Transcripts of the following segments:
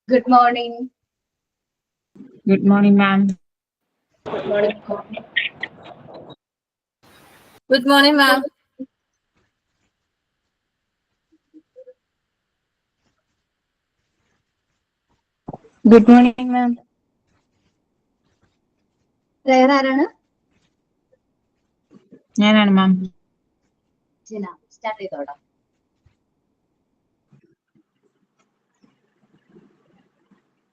Good morning. Good morning, ma'am. Good morning. Good morning, ma'am. Good morning, ma'am. Prayer ആരാണ്? ഞാനാണ് മാം. ജിന. Start ചെയ്തോടാം.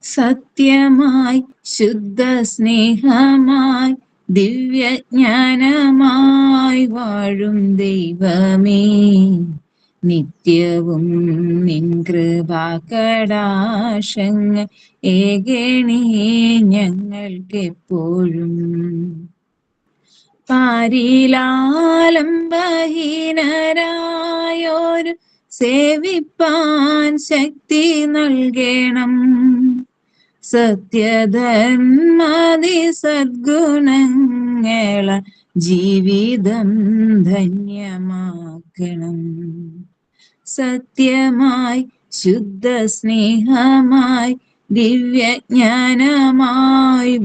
സത്യമായി ശുദ്ധ സ്നേഹമായി ദിവ്യജ്ഞാനമായി വാഴും ദൈവമേ, നിത്യവും നിൻ കൃപാകടാശങ്ങൾ ഏകണേ ഞങ്ങൾക്കെപ്പോഴും. പാരിലാലംബഹീനരായോരു സേവിപ്പാൻ ശക്തി നൽകണം. സത്യധന്മാദി സദ്ഗുണങ്ങള ജീവിതം ധന്യമാക്കണം. സത്യമായി ശുദ്ധ സ്നേഹമായി ദിവ്യജ്ഞാനമായി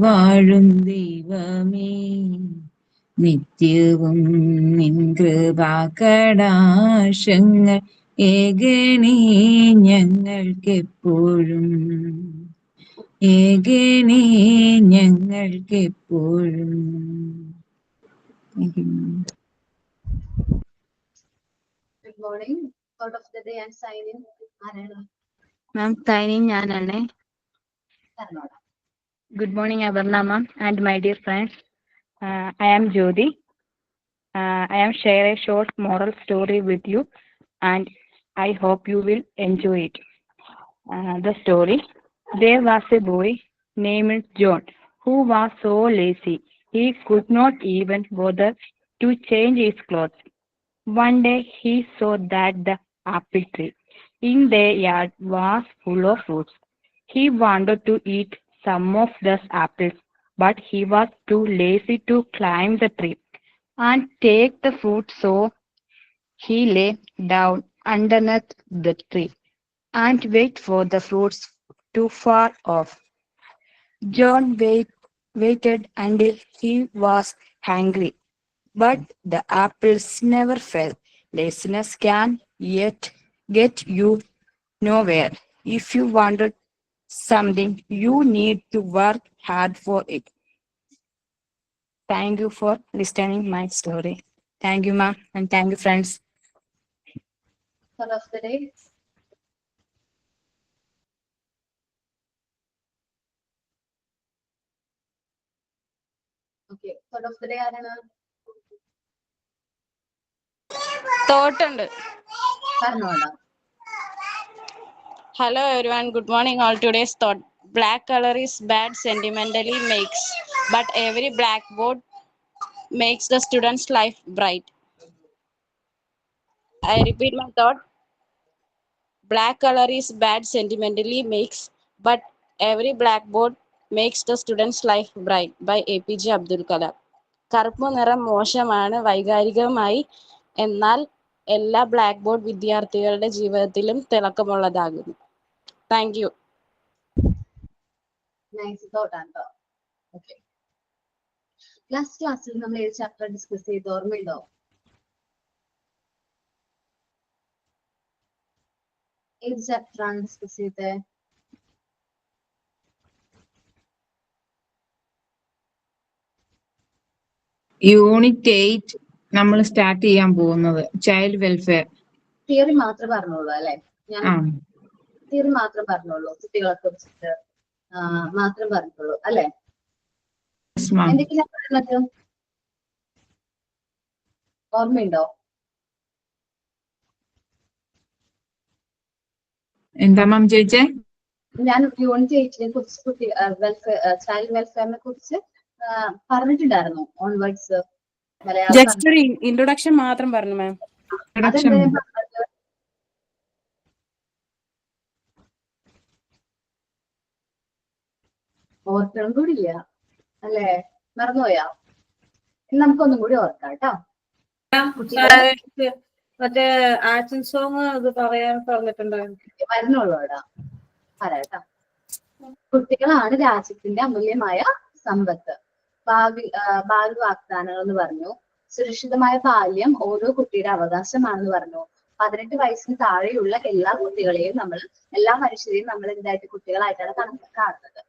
വാഴും ദൈവമേ, നിത്യവും നിൻ കൃപാകടാശങ്ങൾ ഏകണേ ഞങ്ങൾക്കെപ്പോഴും. ഏകണേ ഞങ്ങൾക്കെപ്പോഴും. Good morning. Thought of the day and sign in. ആരാണ്? Ma'am, signing ഞാനാണ്. പറഞ്ഞോടാം. Good morning, Abarna ma'am and my dear friends. I am Jyoti. I am share a short moral story with you and I hope you will enjoy it. The story. There was a boy named John who was so lazy he could not even bother to change his clothes. One day he saw that the apple tree in their yard was full of fruits. He wanted to eat some of those apples, but he was too lazy to climb the tree and take the fruit, so he lay down underneath the tree and waited for the fruits to fall off. John waited until he was hungry, but the apples never fell. Laziness can yet get you nowhere. If you wanted something, you need to work hard for it. Thank you for listening my story. Thank you, ma'am, and thank you, friends. Thought of the day. Okay. Thought of the day ആരാണ്? Thought ഉണ്ട്. പറഞ്ഞോടാം. Hello everyone, good morning all. Today's thought. Black color is bad sentimentally makes, but every blackboard makes the student's life bright. I repeat my thought. Black color is bad sentimentally makes, but every blackboard makes the student's life bright. By APJ Abdul Kalam. കറുപ്പ് നിറം മോശമാണ് വൈകാരികമായി, എന്നാൽ എല്ലാ black board വിദ്യാർത്ഥികളുടെ ജീവിതത്തിലും തിളക്കമുള്ളതാകുന്നു. Thank you. Nice thought ആണോ? ഓക്കെ. ലാസ്റ്റ് ക്ലാസ്സിൽ നമ്മൾ ഏത് ചാപ്റ്റർ ഡിസ്കസ് ചെയ്ത് ഓർമ്മയുണ്ടോ? ഏത് ചാപ്റ്റർ ആണ് ഡിസ്കസ് ചെയ്തത്? യൂണിറ്റ് 8 നമ്മൾ സ്റ്റാർട്ട് ചെയ്യാൻ പോകുന്നത് ചൈൽഡ് വെൽഫെയർ. തിയറി മാത്രമേ പറഞ്ഞോളൂ അല്ലെ? ഞാൻ തിയറി മാത്രം പറഞ്ഞോളൂ, കുട്ടികളെ കുറിച്ചിട്ട് മാത്രം പറഞ്ഞോളൂ അല്ലെ? എന്തെങ്കിലും പറഞ്ഞത് ഓർമ്മയുണ്ടോ? എന്താ മാം ചോദിച്ചേ? ഞാൻ യൂണിറ്റ് 8 കുറിച്ച് ചൈൽഡ് വെൽഫെയറിനെ കുറിച്ച് പറഞ്ഞിട്ടുണ്ടായിരുന്നു. ഓൺവേർഡ്സ് ജസ്റ്റ് ഒരു ഇൻട്രൊഡക്ഷൻ മാത്രം പറഞ്ഞു മാം. ഓർക്കണം കൂടിയില്ല അല്ലേ? മറന്നുപോയാ? നമുക്കൊന്നും കൂടി ഓർക്കാം കേട്ടോ. മറ്റേ ആക്ഷൻ സോങ് അത് പറയാൻ പറഞ്ഞിട്ടുണ്ടായിരുന്നു. വരുന്നുള്ളൂടാ. പറയാം കേട്ടോ. കുട്ടികളാണ് രാജ്യത്തിന്റെ അമൂല്യമായ സമ്പത്ത്. ഭാവി വാഗ്ദാനങ്ങൾ എന്ന് പറഞ്ഞു. സുരക്ഷിതമായ ബാല്യം ഓരോ കുട്ടിയുടെ അവകാശമാണെന്ന് പറഞ്ഞു. 18 വയസ്സിന് താഴെയുള്ള എല്ലാ കുട്ടികളെയും എല്ലാ മനുഷ്യരെയും നമ്മൾ എന്തായിട്ട് കുട്ടികളായിട്ടാണ് കാണുന്നത്.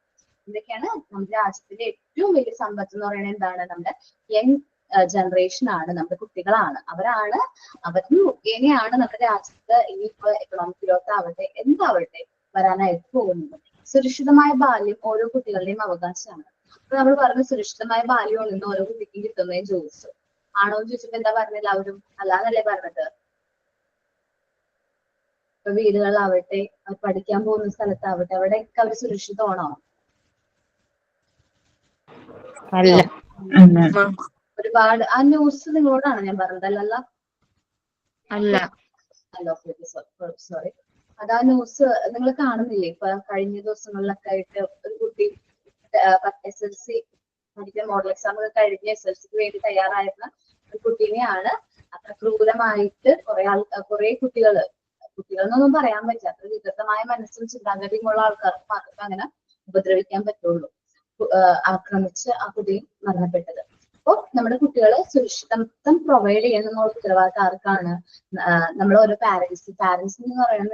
ഇതൊക്കെയാണ് നമ്മുടെ രാജ്യത്തിന്റെ ഏറ്റവും വലിയ സമ്പത്ത് എന്ന് പറയുന്നത്. എന്താണ്? നമ്മുടെ യങ് ജനറേഷൻ ആണ്, നമ്മുടെ കുട്ടികളാണ്. അവർക്ക് മുഖേനയാണ് നമ്മുടെ രാജ്യത്ത് ഇനിയിപ്പോ എക്കണോമിക് ഗ്രോത്ത് ആവട്ടെ എന്താവട്ടെ വരാനായിട്ട് പോകുന്നത്. സുരക്ഷിതമായ ബാല്യം ഓരോ കുട്ടികളുടെയും അവകാശമാണ്. അപ്പൊ നമ്മൾ പറഞ്ഞു സുരക്ഷിതമായ ബാല്യം നിന്ന് ഓരോ കുട്ടിക്കും കിട്ടുന്നതെന്ന് ചോദിച്ചു. ആണോ എന്ന് ചോദിച്ചപ്പോ എന്താ പറഞ്ഞത്? എല്ലാവരും അല്ലാന്നല്ലേ പറഞ്ഞത്. ഇപ്പൊ വീടുകളിലാവട്ടെ പഠിക്കാൻ പോകുന്ന സ്ഥലത്താവട്ടെ അവിടെയൊക്കെ അവർ സുരക്ഷിതമാണോ? അല്ല. ഒരുപാട് ആ ന്യൂസ് നിങ്ങളോടാണ് ഞാൻ പറഞ്ഞത് അല്ലല്ലോ? അല്ല. സോറി. അതാ ന്യൂസ് നിങ്ങൾ കാണുന്നില്ലേ? ഇപ്പൊ കഴിഞ്ഞ ദിവസങ്ങളിലൊക്കെ ആയിട്ട് ഒരു കുട്ടി SLC പഠിക്കാൻ മോഡൽ എക്സാം ഒക്കെ കഴിഞ്ഞ് SLCക്ക് വേണ്ടി തയ്യാറായിരുന്ന ഒരു കുട്ടീനെയാണ് അത്ര ക്രൂരമായിട്ട് കുറെ കുട്ടികളെന്നൊന്നും പറയാൻ പറ്റില്ല, അത്ര വികൃതമായ മനസ്സും ചിന്താഗതിയും ഉള്ള ആൾക്കാർക്ക് മാത്രമേ അങ്ങനെ ഉപദ്രവിക്കാൻ പറ്റുള്ളൂ. ആക്രമിച്ച് ആ കുട്ടി മരണപ്പെട്ടത്. അപ്പോൾ നമ്മുടെ കുട്ടികളെ സുരക്ഷിതത്വം പ്രൊവൈഡ് ചെയ്യുന്ന ഉത്തരവാദിത്തം ആർക്കാണ്? നമ്മൾ ഓരോ പാരന്റ്സ് എന്ന് പറയുന്ന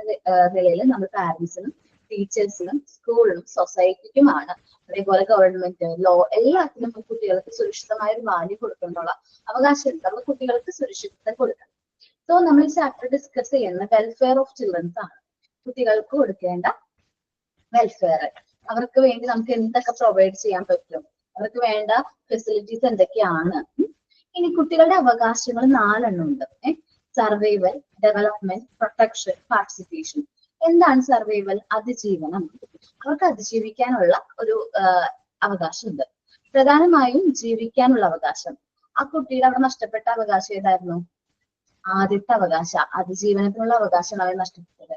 നിലയിൽ നമ്മൾ പാരന്റ്സിനും ടീച്ചേഴ്സിനും സ്കൂളിനും സൊസൈറ്റിക്കുമാണ്. അതേപോലെ ഗവൺമെന്റ് ലോ എല്ലാത്തിനും കുട്ടികൾക്ക് സുരക്ഷിതമായ ഒരു ബാല്യം കൊടുക്കാനുള്ള അവകാശമുണ്ട്. നമ്മൾ കുട്ടികൾക്ക് സുരക്ഷിതത്വം കൊടുക്കണം. സോ നമ്മൾ ഈ ചാപ്റ്റർ ഡിസ്കസ് ചെയ്യുന്ന വെൽഫെയർ ഓഫ് ചിൽഡ്രൻസ് ആണ്. കുട്ടികൾക്ക് കൊടുക്കേണ്ട വെൽഫെയർ, അവർക്ക് വേണ്ടി നമുക്ക് എന്തൊക്കെ പ്രൊവൈഡ് ചെയ്യാൻ പറ്റും, അവർക്ക് വേണ്ട ഫെസിലിറ്റീസ് എന്തൊക്കെയാണ്. ഇനി കുട്ടികളുടെ അവകാശങ്ങൾ 4 എണ്ണം ഉണ്ട്. Survival, development, protection, participation. എന്താണ് സർവൈവൽ? അതിജീവനം. അവർക്ക് അതിജീവിക്കാനുള്ള ഒരു അവകാശമുണ്ട്. പ്രധാനമായും ജീവിക്കാനുള്ള അവകാശം. ആ കുട്ടിയുടെ അവിടെ നഷ്ടപ്പെട്ട അവകാശം ഏതായിരുന്നു? ആദ്യത്തെ അവകാശം, അതിജീവനത്തിനുള്ള അവകാശമാണ് നഷ്ടപ്പെട്ടത്.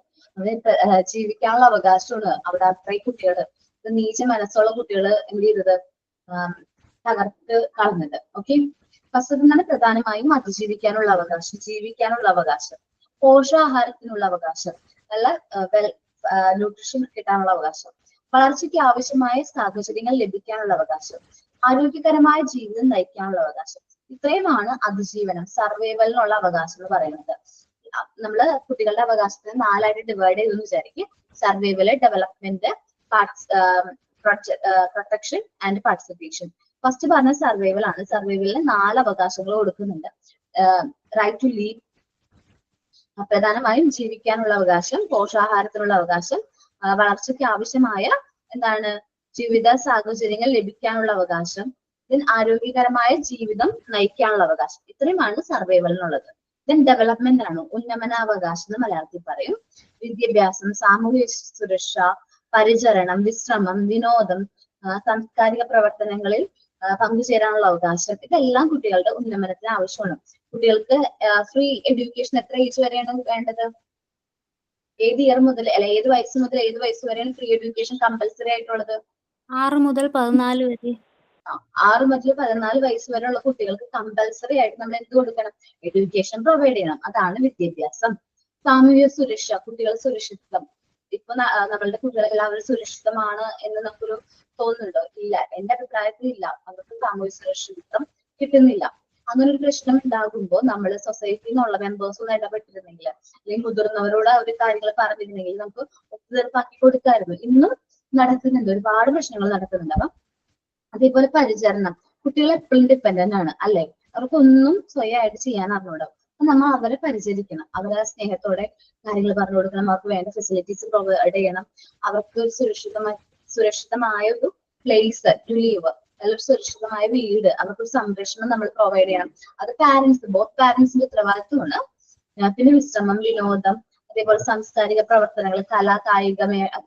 ജീവിക്കാനുള്ള അവകാശമാണ് അവിടെ അത്രയും കുട്ടികൾ, നീച്ച മനസ്സുള്ള കുട്ടികൾ എന്ത് ചെയ്തത്? തകർത്ത് കളഞ്ഞത്. ഓക്കെ, ഫസ്റ്റ് എന്താണ്? പ്രധാനമായും അതിജീവിക്കാനുള്ള അവകാശം, ജീവിക്കാനുള്ള അവകാശം, പോഷകാഹാരത്തിനുള്ള അവകാശം, നല്ല ന്യൂട്രീഷൻ കിട്ടാനുള്ള അവകാശം, വളർച്ചയ്ക്ക് ആവശ്യമായ സാഹചര്യങ്ങൾ ലഭിക്കാനുള്ള അവകാശം, ആരോഗ്യകരമായ ജീവിതം നയിക്കാനുള്ള അവകാശം. ഇത്രയുമാണ് അതിജീവനം, സർവൈവലിനുള്ള അവകാശം എന്ന് പറയുന്നത്. നമ്മള് കുട്ടികളുടെ അവകാശത്തിന് 4 ആയിട്ട് ഡിവൈഡ് ചെയ്തെന്ന് വിചാരിക്കും. Survival, development, protection and participation. First പറഞ്ഞ സർവൈവൽ ആണ്. സർവൈവലിന് 4 അവകാശങ്ങൾ കൊടുക്കുന്നുണ്ട്. റൈറ്റ് ടു ലീവ്, പ്രധാനമായും ജീവിക്കാനുള്ള അവകാശം, പോഷകാഹാരത്തിനുള്ള അവകാശം, വളർച്ചയ്ക്ക് ആവശ്യമായ ജീവിത സാഹചര്യങ്ങൾ ലഭിക്കാനുള്ള അവകാശം, ആരോഗ്യകരമായ ജീവിതം നയിക്കാനുള്ള അവകാശം. ഇത്രയുമാണ് സർവൈവലിനുള്ളത്. ഡെവലപ്മെന്റ് ആണ്, ഉന്നമനാവകാശം എന്ന് മലയാളത്തിൽ പറയും. വിദ്യാഭ്യാസം, സാമൂഹിക സുരക്ഷ, പരിചരണം, വിശ്രമം, വിനോദം, സാംസ്കാരിക പ്രവർത്തനങ്ങളിൽ പങ്കുചേരാനുള്ള അവകാശം. ഇതെല്ലാം കുട്ടികളുടെ ഉന്നമനത്തിന് ആവശ്യമാണ്. കുട്ടികൾക്ക് ഫ്രീ എഡ്യൂക്കേഷൻ എത്ര ഏജ് വരെയാണ് വേണ്ടത്? ഏത് ഇയർ മുതൽ അല്ലെ ഏത് വയസ്സ് മുതൽ ഏത് വയസ്സ് വരെയാണ് ഫ്രീ എഡ്യൂക്കേഷൻ കമ്പൽസറി ആയിട്ടുള്ളത്? 6 മുതൽ 14 വരെ. 6 മുതൽ 14 വയസ്സ് വരെയുള്ള കുട്ടികൾക്ക് കമ്പൽസറി ആയിട്ട് നമ്മൾ എന്ത് കൊടുക്കണം? എഡ്യൂക്കേഷൻ പ്രൊവൈഡ് ചെയ്യണം. അതാണ് വിദ്യാഭ്യാസം. സാമൂഹിക സുരക്ഷ, കുട്ടികളുടെ സുരക്ഷിതത്വം. ഇപ്പൊ നമ്മളുടെ കുട്ടികൾ എല്ലാവരും സുരക്ഷിതമാണ് എന്ന് നമുക്കൊരു തോന്നുന്നുണ്ടോ? ഇല്ല, എന്റെ അഭിപ്രായത്തിൽ ഇല്ല. അവർക്ക് സാമൂഹിക സുരക്ഷിതത്വം കിട്ടുന്നില്ല. അങ്ങനെ ഒരു പ്രശ്നം ഉണ്ടാകുമ്പോൾ നമ്മൾ സൊസൈറ്റിയിൽ നിന്നുള്ള മെമ്പേഴ്സ് ഒന്നും ഇടപെട്ടിരുന്നെങ്കിൽ, അല്ലെങ്കിൽ മുതിർന്നവരോട് ഒരു കാര്യങ്ങൾ പറഞ്ഞിരുന്നെങ്കിൽ നമുക്ക് ഒത്തുതീർപ്പാക്കി കൊടുക്കാമായിരുന്നു. ഇന്നും നടക്കുന്നുണ്ട്, ഒരുപാട് പ്രശ്നങ്ങൾ നടക്കുന്നുണ്ട്. അപ്പം അതേപോലെ പരിചരണം, കുട്ടികൾ എപ്പോഴും ഡിപ്പെൻഡന്റ് ആണ് അല്ലെ? അവർക്കൊന്നും സ്വയമായിട്ട് ചെയ്യാൻ അറിഞ്ഞൂടാ. അപ്പൊ നമ്മൾ അവരെ പരിചരിക്കണം, അവരെ സ്നേഹത്തോടെ കാര്യങ്ങൾ പറഞ്ഞു കൊടുക്കണം, അവർക്ക് വേണ്ട ഫെസിലിറ്റീസ് പ്രൊവൈഡ് ചെയ്യണം, അവർക്ക് സുരക്ഷിതമായ ഒരു പ്ലേസ് ടു ലീവ്, അല്ലെങ്കിൽ സുരക്ഷിതമായ വീട്, അവർക്കൊരു സംരക്ഷണം നമ്മൾ പ്രൊവൈഡ് ചെയ്യണം. അത് ബോത്ത് പാരന്റ്സിന്റെ ഉത്തരവാദിത്വമാണ്. പിന്നെ വിശ്രമം, വിനോദം, അതേപോലെ സാംസ്കാരിക പ്രവർത്തനങ്ങൾ,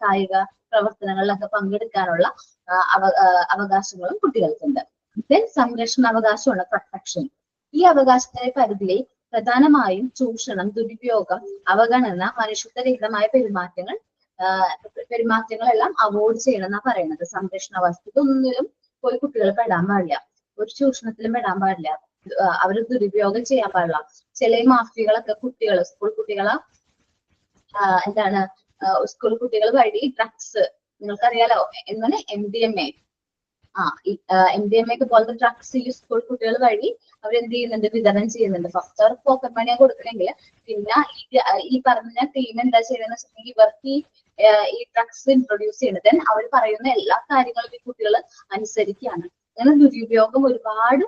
കായിക പ്രവർത്തനങ്ങളിലൊക്കെ പങ്കെടുക്കാനുള്ള അവകാശങ്ങളും കുട്ടികൾക്കുണ്ട്. സംരക്ഷണ അവകാശമാണ് പ്രൊട്ടക്ഷൻ. ഈ അവകാശത്തിന്റെ പരിധിയിൽ പ്രധാനമായും ചൂഷണം, ദുരുപയോഗം, അവഗണന, മനുഷ്യത്വരഹിതമായ പെരുമാറ്റങ്ങളെല്ലാം അവോയ്ഡ് ചെയ്യണം എന്നാ പറയുന്നത്. സംരക്ഷണ അവസ്ഥ ഇതൊന്നിലും പോയി കുട്ടികൾ പെടാൻ പാടില്ല, ഒരു ചൂഷണത്തിലും പെടാൻ പാടില്ല, അവര് ദുരുപയോഗം ചെയ്യാൻ പാടില്ല. ചില മാഫിയകളൊക്കെ സ്കൂൾ കുട്ടികളെ സ്കൂൾ കുട്ടികൾ വഴി ഡ്രഗ്സ് നിങ്ങൾക്കറിയാലോ എന്താണ് MDMA. MDMA ഒക്കെ പോലത്തെ ഡ്രഗ്സ് ഈ സ്കൂൾ കുട്ടികൾ വഴി അവരെന്ത് ചെയ്യുന്നുണ്ട്, വിതരണം ചെയ്യുന്നുണ്ട്. ഫസ്റ്റ് അവർ പോക്കറ്റ് മണിയാ കൊടുക്കണമെങ്കിൽ പിന്നെ ഈ പറഞ്ഞ ടീം എന്താ ചെയ്യുന്നത് വെച്ചിട്ടുണ്ടെങ്കിൽ ഇവർക്ക് ഈ ഡ്രഗ്സ് ഇൻട്രൊഡ്യൂസ് ചെയ്യുന്നത്. ദെൻ അവർ പറയുന്ന എല്ലാ കാര്യങ്ങളും ഈ കുട്ടികൾ അനുസരിക്കുകയാണ്. അങ്ങനെ ദുരുപയോഗം ഒരുപാട്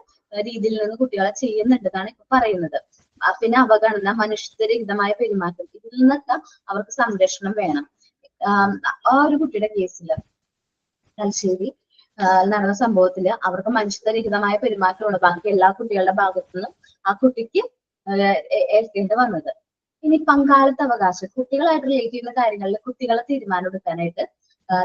രീതിയിൽ നിന്ന് കുട്ടികളെ ചെയ്യുന്നുണ്ടെന്നാണ് ഇപ്പൊ പറയുന്നത്. പിന്നെ അവഗണന, മനുഷ്യരഹിതമായ പെരുമാറ്റം, ഇതിൽ നിന്നൊക്കെ അവർക്ക് സംരക്ഷണം വേണം. ആ ഒരു കുട്ടിയുടെ കേസിൽ തലശ്ശേരി നടന്ന സംഭവത്തില് അവർക്ക് മനുഷ്യരഹിതമായ പെരുമാറ്റമാണ് ബാക്കി എല്ലാ കുട്ടികളുടെ ഭാഗത്തു നിന്നും ആ കുട്ടിക്ക് ഏൽക്കേണ്ടി വന്നത്. ഇനി പങ്കാളിത്ത അവകാശം, കുട്ടികളായിട്ട് റിലേറ്റ് ചെയ്യുന്ന കാര്യങ്ങളിൽ കുട്ടികളെ തീരുമാനം എടുക്കാനായിട്ട്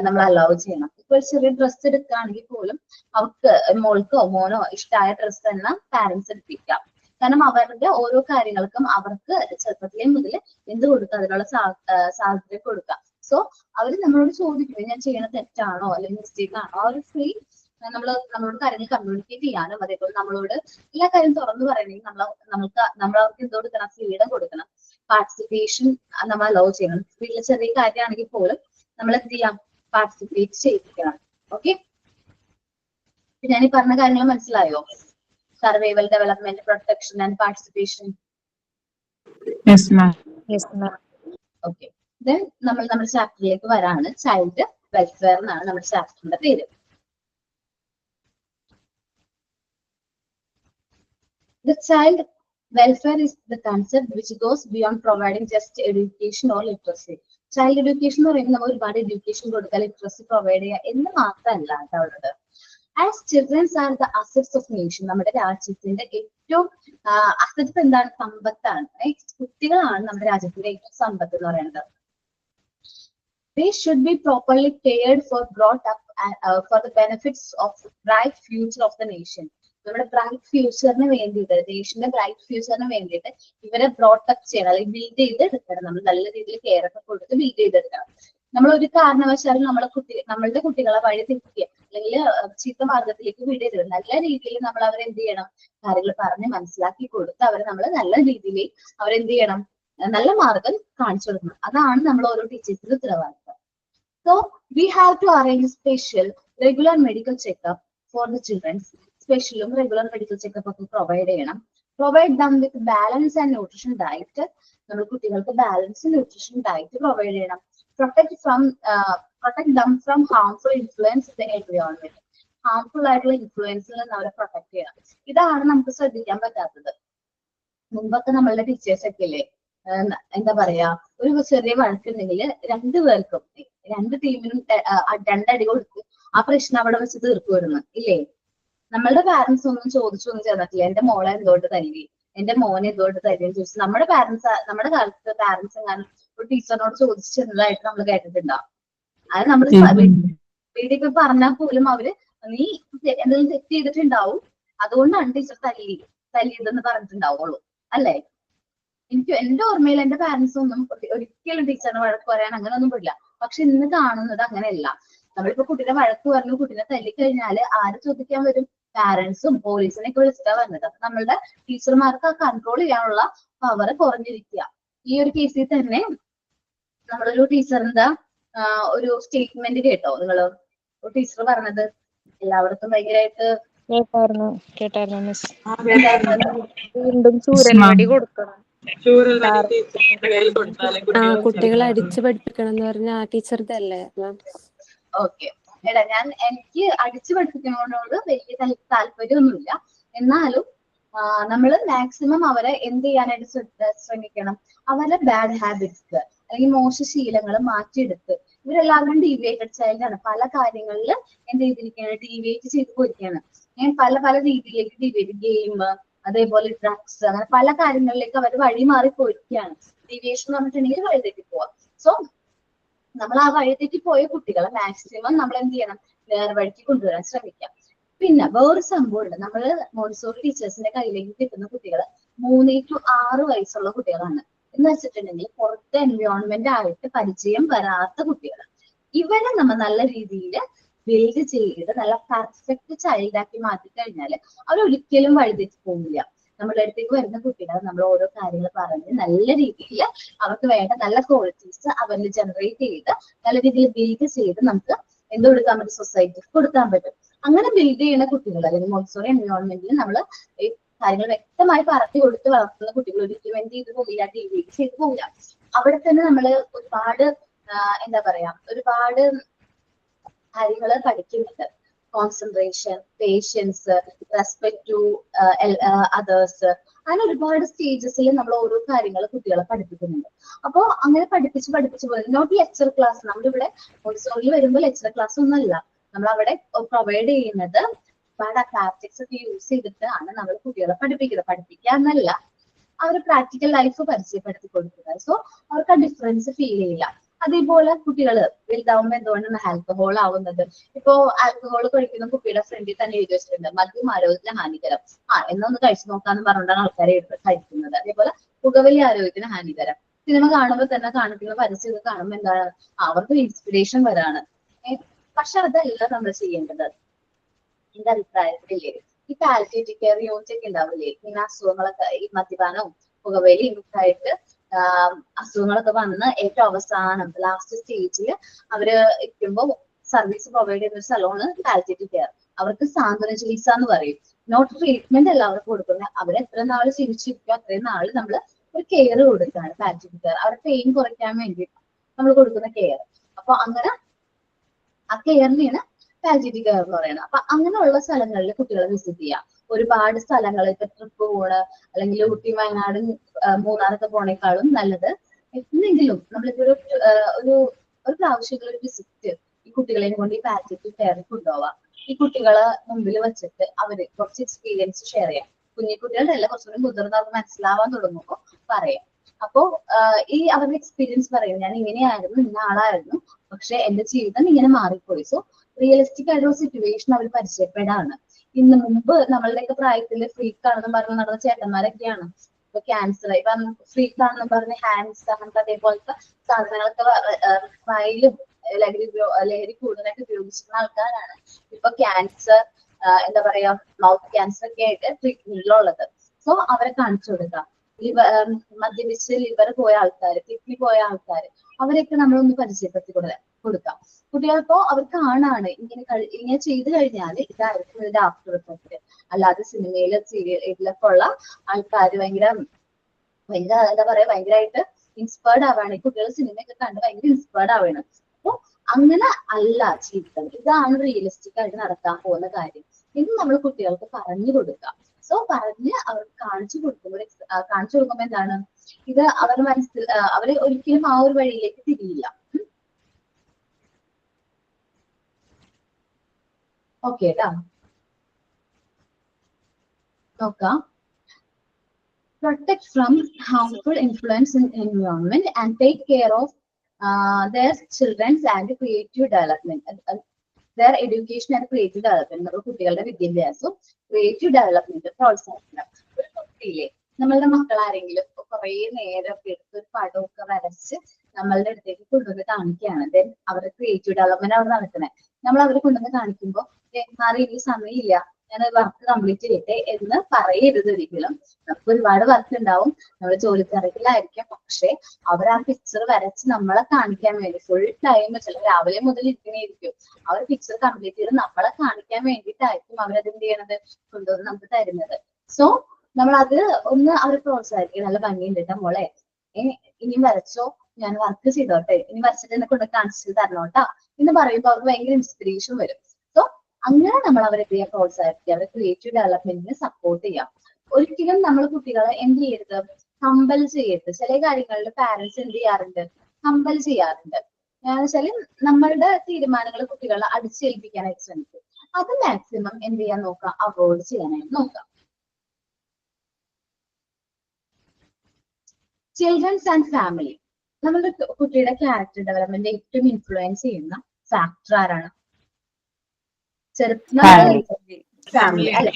നമ്മൾ അലൗ ചെയ്യണം. ഇപ്പൊ ഒരു ചെറിയ ഡ്രസ്സ് എടുക്കുകയാണെങ്കിൽ പോലും അവർക്ക് മോൾക്കോ മോനോ ഇഷ്ടമായ ഡ്രസ്സ് തന്നെ പാരന്റ്സ് എടുപ്പിക്കാം. കാരണം അവരുടെ ഓരോ കാര്യങ്ങൾക്കും അവർക്ക് ചെറുപ്പത്തിലേ മുതൽ എന്ത് കൊടുക്കുക, അതിനുള്ള സാഹചര്യം കൊടുക്കുക. സോ അവര് നമ്മളോട് ചോദിക്കും ഞാൻ ചെയ്യണ തെറ്റാണോ അല്ലെങ്കിൽ മിസ്റ്റേക്ക് ആണോ. ആ ഒരു ഫ്രീ നമ്മളോട് കാര്യങ്ങൾ കമ്മ്യൂണിക്കേറ്റ് ചെയ്യാനും അതേപോലെ നമ്മളോട് എല്ലാ കാര്യം തുറന്നു പറയണമെങ്കിൽ നമ്മൾ അവർക്ക് എന്ത് കൊടുക്കണം, ഫ്രീഡം കൊടുക്കണം. പാർട്ടിസിപ്പേഷൻ നമ്മൾ അലോ ചെയ്യണം. വീട്ടിലെ ചെറിയ കാര്യമാണെങ്കിൽ പോലും നമ്മൾ എന്ത് ചെയ്യാം, പാർട്ടിസിപ്പേറ്റ് ചെയ്യിക്കണം. ഓക്കെ, ഞാൻ ഈ പറഞ്ഞ കാര്യങ്ങൾ മനസ്സിലായോ? Survival, development, protection and participation. Okay, then നമ്മൾ നമ്മുടെ ചാപ്റ്ററിലേക്ക് വരാണ്. ചൈൽഡ് വെൽഫെയർ എന്നാണ് നമ്മുടെ ചാപ്റ്ററിന്റെ പേര്. The child welfare is the concept which goes beyond providing just education or literacy. Child education എന്ന് പറയുമ്പോൾ നമ്മൾ ഒരുപാട് എഡ്യൂക്കേഷൻ കൊടുക്കുക, ലിറ്ററസി പ്രൊവൈഡ് ചെയ്യുക എന്ന് മാത്രമല്ല കേട്ടോ. As children's are the assets of nation. നമ്മുടെ രാജ്യത്തിന്റെ ഏറ്റവും അസറ്റ്സ് എന്താണ്? സമ്പത്താണ്. കുട്ടികളാണ് നമ്മുടെ രാജ്യത്തിന്റെ ഏറ്റവും സമ്പത്ത് എന്ന് പറയുന്നത്. They should be properly cared for, brought up for the benefits of bright future of the nation. നമ്മുടെ ബ്രൈറ്റ് ഫ്യൂച്ചറിന് വേണ്ടിയിട്ട്, ദേശിന്റെ ബ്രൈറ്റ് ഫ്യൂച്ചറിന് വേണ്ടിയിട്ട് ഇവരെ ബ്രോട്ടപ്പ് ചെയ്യണം, അല്ലെങ്കിൽ ബിൽഡ് ചെയ്തെടുക്കണം. നമ്മൾ നല്ല രീതിയിൽ കെയർ ഒക്കെ കൊടുത്ത് ബിൽഡ് ചെയ്തെടുക്കണം. നമ്മൾ ഒരു കാരണവശാലും നമ്മളുടെ കുട്ടികളെ വഴി തെറ്റിക്കുക അല്ലെങ്കിൽ ചീത്ത മാർഗത്തിലേക്ക് വിടരുത്. നല്ല രീതിയിൽ നമ്മൾ അവരെന്ത് ചെയ്യണം, കാര്യങ്ങൾ പറഞ്ഞ് മനസ്സിലാക്കി കൊടുത്ത് അവരെ നമ്മൾ നല്ല രീതിയിൽ അവരെന്ത് ചെയ്യണം, നല്ല മാർഗം കാണിച്ചു കൊടുക്കണം. അതാണ് നമ്മൾ ഓരോ ടീച്ചേഴ്സിന്റെ ഉത്തരവാദിത്വം. So we have to arrange special regular medical checkup for the children. സ്പെഷ്യലും റെഗുലർ മെഡിക്കൽ ചെക്കപ്പ് ഒക്കെ പ്രൊവൈഡ് ചെയ്യണം. Provide them with balance and nutrition diet. നമ്മൾ കുട്ടികൾക്ക് ബാലൻസ് ന്യൂട്രീഷൻ ഡയറ്റ് പ്രൊവൈഡ് ചെയ്യണം. Protect them from harmful influence the environment. Harmful ആയിട്ടുള്ള ഇൻഫ്ലുവൻസിൽ നിന്ന് അവരെ പ്രൊട്ടക്ട് ചെയ്യണം. ഇതാണ് നമുക്ക് ശ്രദ്ധിക്കാൻ പറ്റാത്തത്. മുമ്പൊക്കെ നമ്മളുടെ ടീച്ചേഴ്സ് ഒക്കെ ഇല്ലേ, എന്താ പറയാ, ഒരു ചെറിയ വഴക്കുണ്ടെങ്കിൽ രണ്ടുപേർക്കും, രണ്ട് ടീമിനും രണ്ടടി കൊടുത്ത് ആ പ്രശ്നം അവിടെ വെച്ച് തീർക്കുമായിരുന്നു ഇല്ലേ? നമ്മളുടെ പാരന്റ്സ് ഒന്നും ചോദിച്ചൊന്നും ചേർന്നിട്ടില്ല. എന്റെ മോളെ എന്തുകൊണ്ട് തല്ലി, എന്റെ മോനെ എന്തുകൊണ്ട് തല്ലിയെന്ന് ചോദിച്ചു നമ്മുടെ കാലത്ത് പാരന്റ്സ് എങ്ങാനും ഒരു ടീച്ചറിനോട് ചോദിച്ചു ചെന്നതായിട്ട് നമ്മൾ കേട്ടിട്ടുണ്ടാവും. അത് നമ്മൾ വീട്ടിൽ പറഞ്ഞാൽ പോലും അവര് നീ എന്തെങ്കിലും തെറ്റ് ചെയ്തിട്ടുണ്ടാവും, അതുകൊണ്ടാണ് ടീച്ചർ തല്ലിയതെന്ന് പറഞ്ഞിട്ടുണ്ടാവുള്ളൂ അല്ലേ? എന്റെ ഓർമ്മയിൽ എന്റെ പാരന്റ്സ് ഒന്നും ഒരിക്കലും ടീച്ചറിന് വഴക്ക് പറയാൻ അങ്ങനെ ഒന്നും പറ്റില്ല. പക്ഷെ ഇന്ന് കാണുന്നത് അങ്ങനെയല്ല. നമ്മളിപ്പോ കുട്ടീനെ വഴക്ക് പറഞ്ഞു, കുട്ടീനെ തല്ലിക്കഴിഞ്ഞാല് ആര് ചോദിക്കാൻ വരും? പാരന്റ്സും പോലീസിനെയൊക്കെ വിളിച്ചിട്ടാ വന്നത്. അപ്പൊ നമ്മളുടെ ടീച്ചർമാർക്ക് ആ കൺട്രോൾ ചെയ്യാനുള്ള പവർ കുറഞ്ഞിരിക്കുക. ഈ ഒരു കേസിൽ തന്നെ നമ്മളൊരു ടീച്ചറിന്റെ ഒരു സ്റ്റേറ്റ്മെന്റ് കേട്ടോ നിങ്ങള്? ഒരു ടീച്ചർ പറഞ്ഞത് എല്ലാവർക്കും ഭയങ്കരമായിട്ട് കേട്ടായിരുന്നു മിസ്. വീണ്ടും ചൂരൽവടി കൊടുക്കണം, കുട്ടികളെ അടിച്ചു പഠിപ്പിക്കണം എന്ന് പറഞ്ഞ ആ ടീച്ചറുടെ ഓക്കെ. എടാ എനിക്ക് അടിച്ചു പഠിപ്പിക്കുന്നതിനോട് വലിയ താല്പര്യമൊന്നുമില്ല. എന്നാലും നമ്മൾ മാക്സിമം അവരെ എന്ത് ചെയ്യാനായിട്ട് ശ്രമിക്കണം, അവരുടെ ബാഡ് ഹാബിറ്റ്സ് അല്ലെങ്കിൽ മോശശീലങ്ങൾ മാറ്റിയെടുത്ത്. ഇവരെല്ലാവരും ഡീവിയേറ്റഡ് ചൈൽഡ് ആണ്. പല കാര്യങ്ങളിൽ എന്ത് ചെയ്തിരിക്കുകയാണ്, ഡീവിയേറ്റ് ചെയ്ത് പോയിരിക്കുകയാണ്. പല രീതിയിലേക്ക് ഡീവിയേറ്റ്, ഗെയിം, അതേപോലെ ഡ്രഗ്സ്, അങ്ങനെ പല കാര്യങ്ങളിലേക്ക് അവർ വഴി മാറി പോയിരിക്കുകയാണ്. ഡീവിയേഷൻ എന്ന് പറഞ്ഞിട്ടുണ്ടെങ്കിൽ വഴിതെറ്റി പോവാം. സോ നമ്മൾ ആ വഴിതെറ്റി പോയ കുട്ടികളെ മാക്സിമം നമ്മൾ എന്ത് ചെയ്യണം, നേർവഴിക്ക് കൊണ്ടുവരാൻ ശ്രമിക്കാം. പിന്നെ വേറൊരു സംഭവമുണ്ട്, നമ്മൾ മോണ്ടിസോറി ടീച്ചേഴ്സിന്റെ കയ്യിലേക്ക് കിട്ടുന്ന കുട്ടികൾ 3 to 6 വയസ്സുള്ള കുട്ടികളാണ്. എന്ന് വെച്ചിട്ടുണ്ടെങ്കിൽ പുറത്തെ എൻവയോൺമെന്റ് ആയിട്ട് പരിചയം വരാത്ത കുട്ടികൾ. ഇവരെ നമ്മൾ നല്ല രീതിയിൽ ബിൽഡ് ചെയ്ത് നല്ല പെർഫെക്റ്റ് ചൈൽഡ് ആക്കി മാറ്റി കഴിഞ്ഞാൽ അവരൊരിക്കലും വഴിതെറ്റി പോകില്ല. നമ്മുടെ അടുത്തേക്ക് വരുന്ന കുട്ടികൾ നമ്മൾ ഓരോ കാര്യങ്ങൾ പറഞ്ഞ് നല്ല രീതിയിൽ അവർക്ക് വേണ്ട നല്ല ക്വാളിറ്റീസ് അവരിൽ ജനറേറ്റ് ചെയ്ത് നല്ല രീതിയിൽ ബിൽഡ് ചെയ്ത് നമുക്ക് എന്ത് കൊടുക്കാൻ പറ്റും, സൊസൈറ്റിക്ക് കൊടുക്കാൻ പറ്റും. അങ്ങനെ ബിൽഡ് ചെയ്യുന്ന കുട്ടികൾ അല്ലെങ്കിൽ മോണ്ടിസോറി എൻവയോൺമെന്റിൽ നമ്മൾ ഈ കാര്യങ്ങൾ വ്യക്തമായി പറഞ്ഞു കൊടുത്ത് വളർത്തുന്ന കുട്ടികൾ ഒരിക്കലും എന്ത് ചെയ്ത് പോകില്ല, ഡീവിയേറ്റ് ചെയ്ത് പോകില്ല. അവിടെ തന്നെ നമ്മൾ ഒരുപാട് എന്താ പറയാ, ഒരുപാട് കാര്യങ്ങൾ പഠിക്കുന്നുണ്ട്. Concentration, patience, respect to others, അങ്ങനെ ഒരുപാട് സ്റ്റേജസിൽ നമ്മൾ ഓരോ കാര്യങ്ങൾ കുട്ടികളെ പഠിപ്പിക്കുന്നുണ്ട്. അപ്പോൾ അങ്ങനെ പഠിപ്പിച്ച് പോകുന്നത് നോട്ട് ലെക്ചർ ക്ലാസ്. നമ്മളിവിടെ മോണ്ടിസോറിയിൽ വരുമ്പോൾ ലെക്ചർ ക്ലാസ് ഒന്നുമല്ല, നമ്മൾ അവിടെ പ്രൊവൈഡ് ചെയ്യുന്നത് ഒരുപാട് ടാക്ടിക്സ് ഒക്കെ യൂസ് ചെയ്തിട്ടാണ് നമ്മൾ കുട്ടികളെ പഠിപ്പിക്കുന്നത്. പഠിപ്പിക്കുക എന്നല്ല, അവർ പ്രാക്ടിക്കൽ ലൈഫ് പരിചയപ്പെടുത്തി കൊടുക്കുന്നത്. സോ അവർക്ക് ആ ഡിഫറൻസ് ഫീൽ ചെയ്യില്ല. അതേപോലെ കുട്ടികൾ വലുതാവുമ്പോൾ എന്തുകൊണ്ടാണ് ആൽക്കഹോൾ ആവുന്നത്? ഇപ്പോ ആൽക്കഹോൾ കഴിക്കുന്ന കുട്ടിയുടെ ഫ്രണ്ടിൽ തന്നെ എഴുതി വെച്ചിട്ടുണ്ട് മദ്യം ആരോഗ്യത്തിന് ഹാനികരം. എന്നൊന്ന് കഴിച്ചു നോക്കാന്ന് പറഞ്ഞിട്ടാണ് ആൾക്കാരെ കഴിക്കുന്നത്. അതേപോലെ പുകവലി ആരോഗ്യത്തിന് ഹാനികരം. സിനിമ കാണുമ്പോൾ തന്നെ കാണിക്കുന്ന പരസ്യമൊക്കെ കാണുമ്പോൾ എന്താണ്, അവർക്ക് ഇൻസ്പിറേഷൻ വരാണ്. പക്ഷെ അതല്ല നമ്മൾ ചെയ്യേണ്ടത്. എന്റെ അഭിപ്രായത്തില്ലേ, ഈ പാലിയേറ്റീവ് കെയർ യൂണിറ്റ് ഒക്കെ ഉണ്ടാവില്ലേ, ഇങ്ങനെ അസുഖങ്ങളൊക്കെ ഈ മദ്യപാനവും പുകവലിയും ഒക്കെ ആയിട്ട് അസുഖങ്ങളൊക്കെ വന്ന് ഏറ്റവും അവസാനം ലാസ്റ്റ് സ്റ്റേജിൽ അവര് ഇരിക്കുമ്പോൾ സർവീസ് പ്രൊവൈഡ് ചെയ്യുന്ന ഒരു സ്ഥലമാണ് പാലിയേറ്റീവ് കെയർ. അവർക്ക് സാന്ത്വന ചികിത്സ എന്ന് പറയും. നോട്ട് ട്രീറ്റ്മെന്റ് അല്ല അവർക്ക് കൊടുക്കുന്നത്. അവർ എത്ര നാൾ ചികിത്സിക്കുക അത്രയും നാൾ നമ്മൾ ഒരു കെയർ കൊടുക്കുകയാണ്. പാലിയേറ്റീവ് കെയർ അവരുടെ പെയിൻ കുറയ്ക്കാൻ വേണ്ടിയിട്ട് നമ്മൾ കൊടുക്കുന്ന കെയർ. അപ്പൊ അങ്ങനെ ആ കെയറിനെയാണ് പാലിയേറ്റീവ് കെയർ എന്ന് പറയുന്നത്. അപ്പൊ അങ്ങനെയുള്ള സ്ഥലങ്ങളിൽ കുട്ടികളെ വിസിറ്റ് ചെയ്യുക. ഒരുപാട് സ്ഥലങ്ങൾ ഇപ്പൊ ട്രിപ്പ് പോണ് അല്ലെങ്കിൽ ഊട്ടി, വയനാട്, മൂന്നാറൊക്കെ പോണേക്കാളും നല്ലത് എന്തെങ്കിലും നമ്മളിപ്പോ ഒരു പ്രാവശ്യം ഒരു വിസിറ്റ് ഈ കുട്ടികളെ കൊണ്ട് ഈ പാലിയേറ്റീവ് കെയറിൽ കൊണ്ടുപോവാം. ഈ കുട്ടികളെ മുമ്പിൽ വെച്ചിട്ട് അവര് കുറച്ച് എക്സ്പീരിയൻസ് ഷെയർ ചെയ്യാം. കുഞ്ഞുകുട്ടികളുടെ അല്ല, കുറച്ചുകൂടി മുതിർന്നവർക്ക് മനസ്സിലാവാൻ തുടങ്ങുമ്പോൾ പറയാം. അപ്പോ ഈ അവരുടെ എക്സ്പീരിയൻസ് പറയും, ഞാൻ ഇങ്ങനെയായിരുന്നു, ഇന്ന ആളായിരുന്നു, പക്ഷെ എന്റെ ജീവിതം ഇങ്ങനെ മാറിപ്പോയി. സോ റിയലിസ്റ്റിക് ആയിട്ടുള്ള സിറ്റുവേഷൻ അവർ പരിചയപ്പെടാണ്. ഇന്ന് മുമ്പ് നമ്മളുടെയൊക്കെ പ്രായത്തില് ഫ്രീക്കാണെന്ന് പറഞ്ഞ് നടന്ന ചേട്ടന്മാരൊക്കെയാണ് ഇപ്പൊ ക്യാൻസർ, ഇപ്പൊ ഫ്രീക്കാണെന്ന് പറഞ്ഞ് ഹാൻഡ്സ് അങ്ങനത്തെ അതേപോലത്തെ സാധനങ്ങളൊക്കെ വായിലും ലഹരി കൂടുതലായിട്ട് ഉപയോഗിച്ചിരുന്ന ആൾക്കാരാണ് ഇപ്പൊ ക്യാൻസർ, എന്താ പറയാ, മൗത്ത് ക്യാൻസർ ഒക്കെ ആയിട്ട് ട്രീറ്റ്മെന്റിലുള്ളത്. സോ അവരെ കാണിച്ചു കൊടുക്കാം. മദ്യപിച്ച് ലിവർ പോയ ആൾക്കാർ, കിഡ്നി പോയ ആൾക്കാർ, അവരെയൊക്കെ നമ്മളൊന്ന് പരിചയപ്പെടുത്തി കൊടുക്കാം. കുട്ടികൾക്കോ അവർ കാണാണ് ഇങ്ങനെ ചെയ്തു കഴിഞ്ഞാൽ ഇതായിരിക്കും ഇതിന്റെ ആഫ്റ്റർ എഫക്ട്. അല്ലാതെ സിനിമയിലും സീരിയലിലൊക്കെ ഉള്ള ആൾക്കാർ ഭയങ്കര എന്താ പറയാ, ഭയങ്കരമായിട്ട് ഇൻസ്പയർഡ് ആവാണ്. കുട്ടികൾ സിനിമയൊക്കെ കണ്ട് ഭയങ്കര ഇൻസ്പയർഡ് ആവാണ്. അപ്പൊ അങ്ങനെ അല്ല ജീവിതം. ഇതാണ് റിയലിസ്റ്റിക് ആയിട്ട് നടക്കാൻ പോകുന്ന കാര്യം. ഇത് നമ്മൾ കുട്ടികൾക്ക് പറഞ്ഞു കൊടുക്കാം. സോ പറഞ്ഞ് അവർക്ക് കാണിച്ചു കൊടുക്കുമ്പോൾ എന്താണ്, ഇത് അവരുടെ മനസ്സിൽ അവര് ഒരിക്കലും ആ ഒരു വഴിയിലേക്ക് തിരിയില്ല. ഓക്കെ ട്ടാ, നോക്കാം. Protect from harmful influence in environment and take care of their children's and creative development. Their education and creative development. നമ്മുടെ കുട്ടികളുടെ വിദ്യാഭ്യാസവും ക്രിയേറ്റീവ് ഡെവലപ്മെന്റ് പ്രോത്സാഹിപ്പിക്കണം. ഒരു കുട്ടിയിലെ നമ്മളുടെ മക്കളാരെങ്കിലും കുറെ നേരം എടുത്ത് ഒരു പടമൊക്കെ വരച്ച് നമ്മളുടെ അടുത്തേക്ക് കൊണ്ടുവന്ന് കാണിക്കുകയാണ്. ദെൻ അവരുടെ ക്രിയേറ്റീവ് ഡെവലപ്മെന്റ് അവർ നടത്തണേ. നമ്മൾ അവരെ കൊണ്ടുവന്ന് കാണിക്കുമ്പോൾ മാറി ഇനി സമയമില്ല, ഞാൻ വർക്ക് കംപ്ലീറ്റ് ചെയ്യട്ടെ എന്ന് പറയരുത് ഒരിക്കലും. നമുക്ക് ഒരുപാട് വർക്ക് ഉണ്ടാവും, നമ്മൾ ജോലി തിരക്കിലായിരിക്കും. പക്ഷെ അവർ ആ പിക്ചർ വരച്ച് നമ്മളെ കാണിക്കാൻ വേണ്ടി ഫുൾ ടൈം, ചില രാവിലെ മുതൽ ഇരിക്കണേയിരിക്കും, അവർ പിക്ചർ കംപ്ലീറ്റ് ചെയ്ത് നമ്മളെ കാണിക്കാൻ വേണ്ടിയിട്ടായിരിക്കും അവരതെന്ത് ചെയ്യണത്, കൊണ്ടുവന്ന് നമുക്ക് തരുന്നത്. സോ നമ്മൾ അത് ഒന്ന് അവരെ പ്രോത്സാഹിപ്പിക്കുക. നല്ല ഭംഗിയുണ്ട് കേട്ടോ മോളെ, ഇനിയും വരച്ചോ, ഞാൻ വർക്ക് ചെയ്തോട്ടെ, ഇനി വരച്ചിട്ട് എന്നെ കൊണ്ട് കാണിച്ചു തരണോട്ടാ എന്ന് പറയുമ്പോൾ അവർക്ക് ഭയങ്കര ഇൻസ്പിറേഷൻ വരും. സോ അങ്ങനെ നമ്മൾ അവരെ പ്രോത്സാഹിപ്പിക്കുക, അവരെ ക്രിയേറ്റീവ് ഡെവലപ്മെന്റിന് സപ്പോർട്ട് ചെയ്യാം. ഒരിക്കലും നമ്മൾ കുട്ടികളെ എന്ത് ചെയ്യരുത്, കമ്പൽ ചെയ്യരുത്. ചില കാര്യങ്ങളിൽ പാരന്റ്സ് എന്ത് ചെയ്യാറുണ്ട്, കമ്പൽ ചെയ്യാറുണ്ട്. വെച്ചാല് നമ്മളുടെ തീരുമാനങ്ങൾ കുട്ടികളെ അടിച്ചേൽപ്പിക്കാനായിട്ട് ശ്രമിക്കും. അത് മാക്സിമം എന്ത് ചെയ്യാൻ നോക്കാം, അവോയ്ഡ് ചെയ്യാനായിട്ട് നോക്കാം. Children's and family. നമ്മളുടെ കുട്ടിയുടെ ക്യാരക്ടർ ഡെവലപ്മെന്റ് ഏറ്റവും ഇൻഫ്ലുവൻസ് ചെയ്യുന്ന ഫാക്ടർ ആരാണ്? ഫാമിലി അല്ലെ?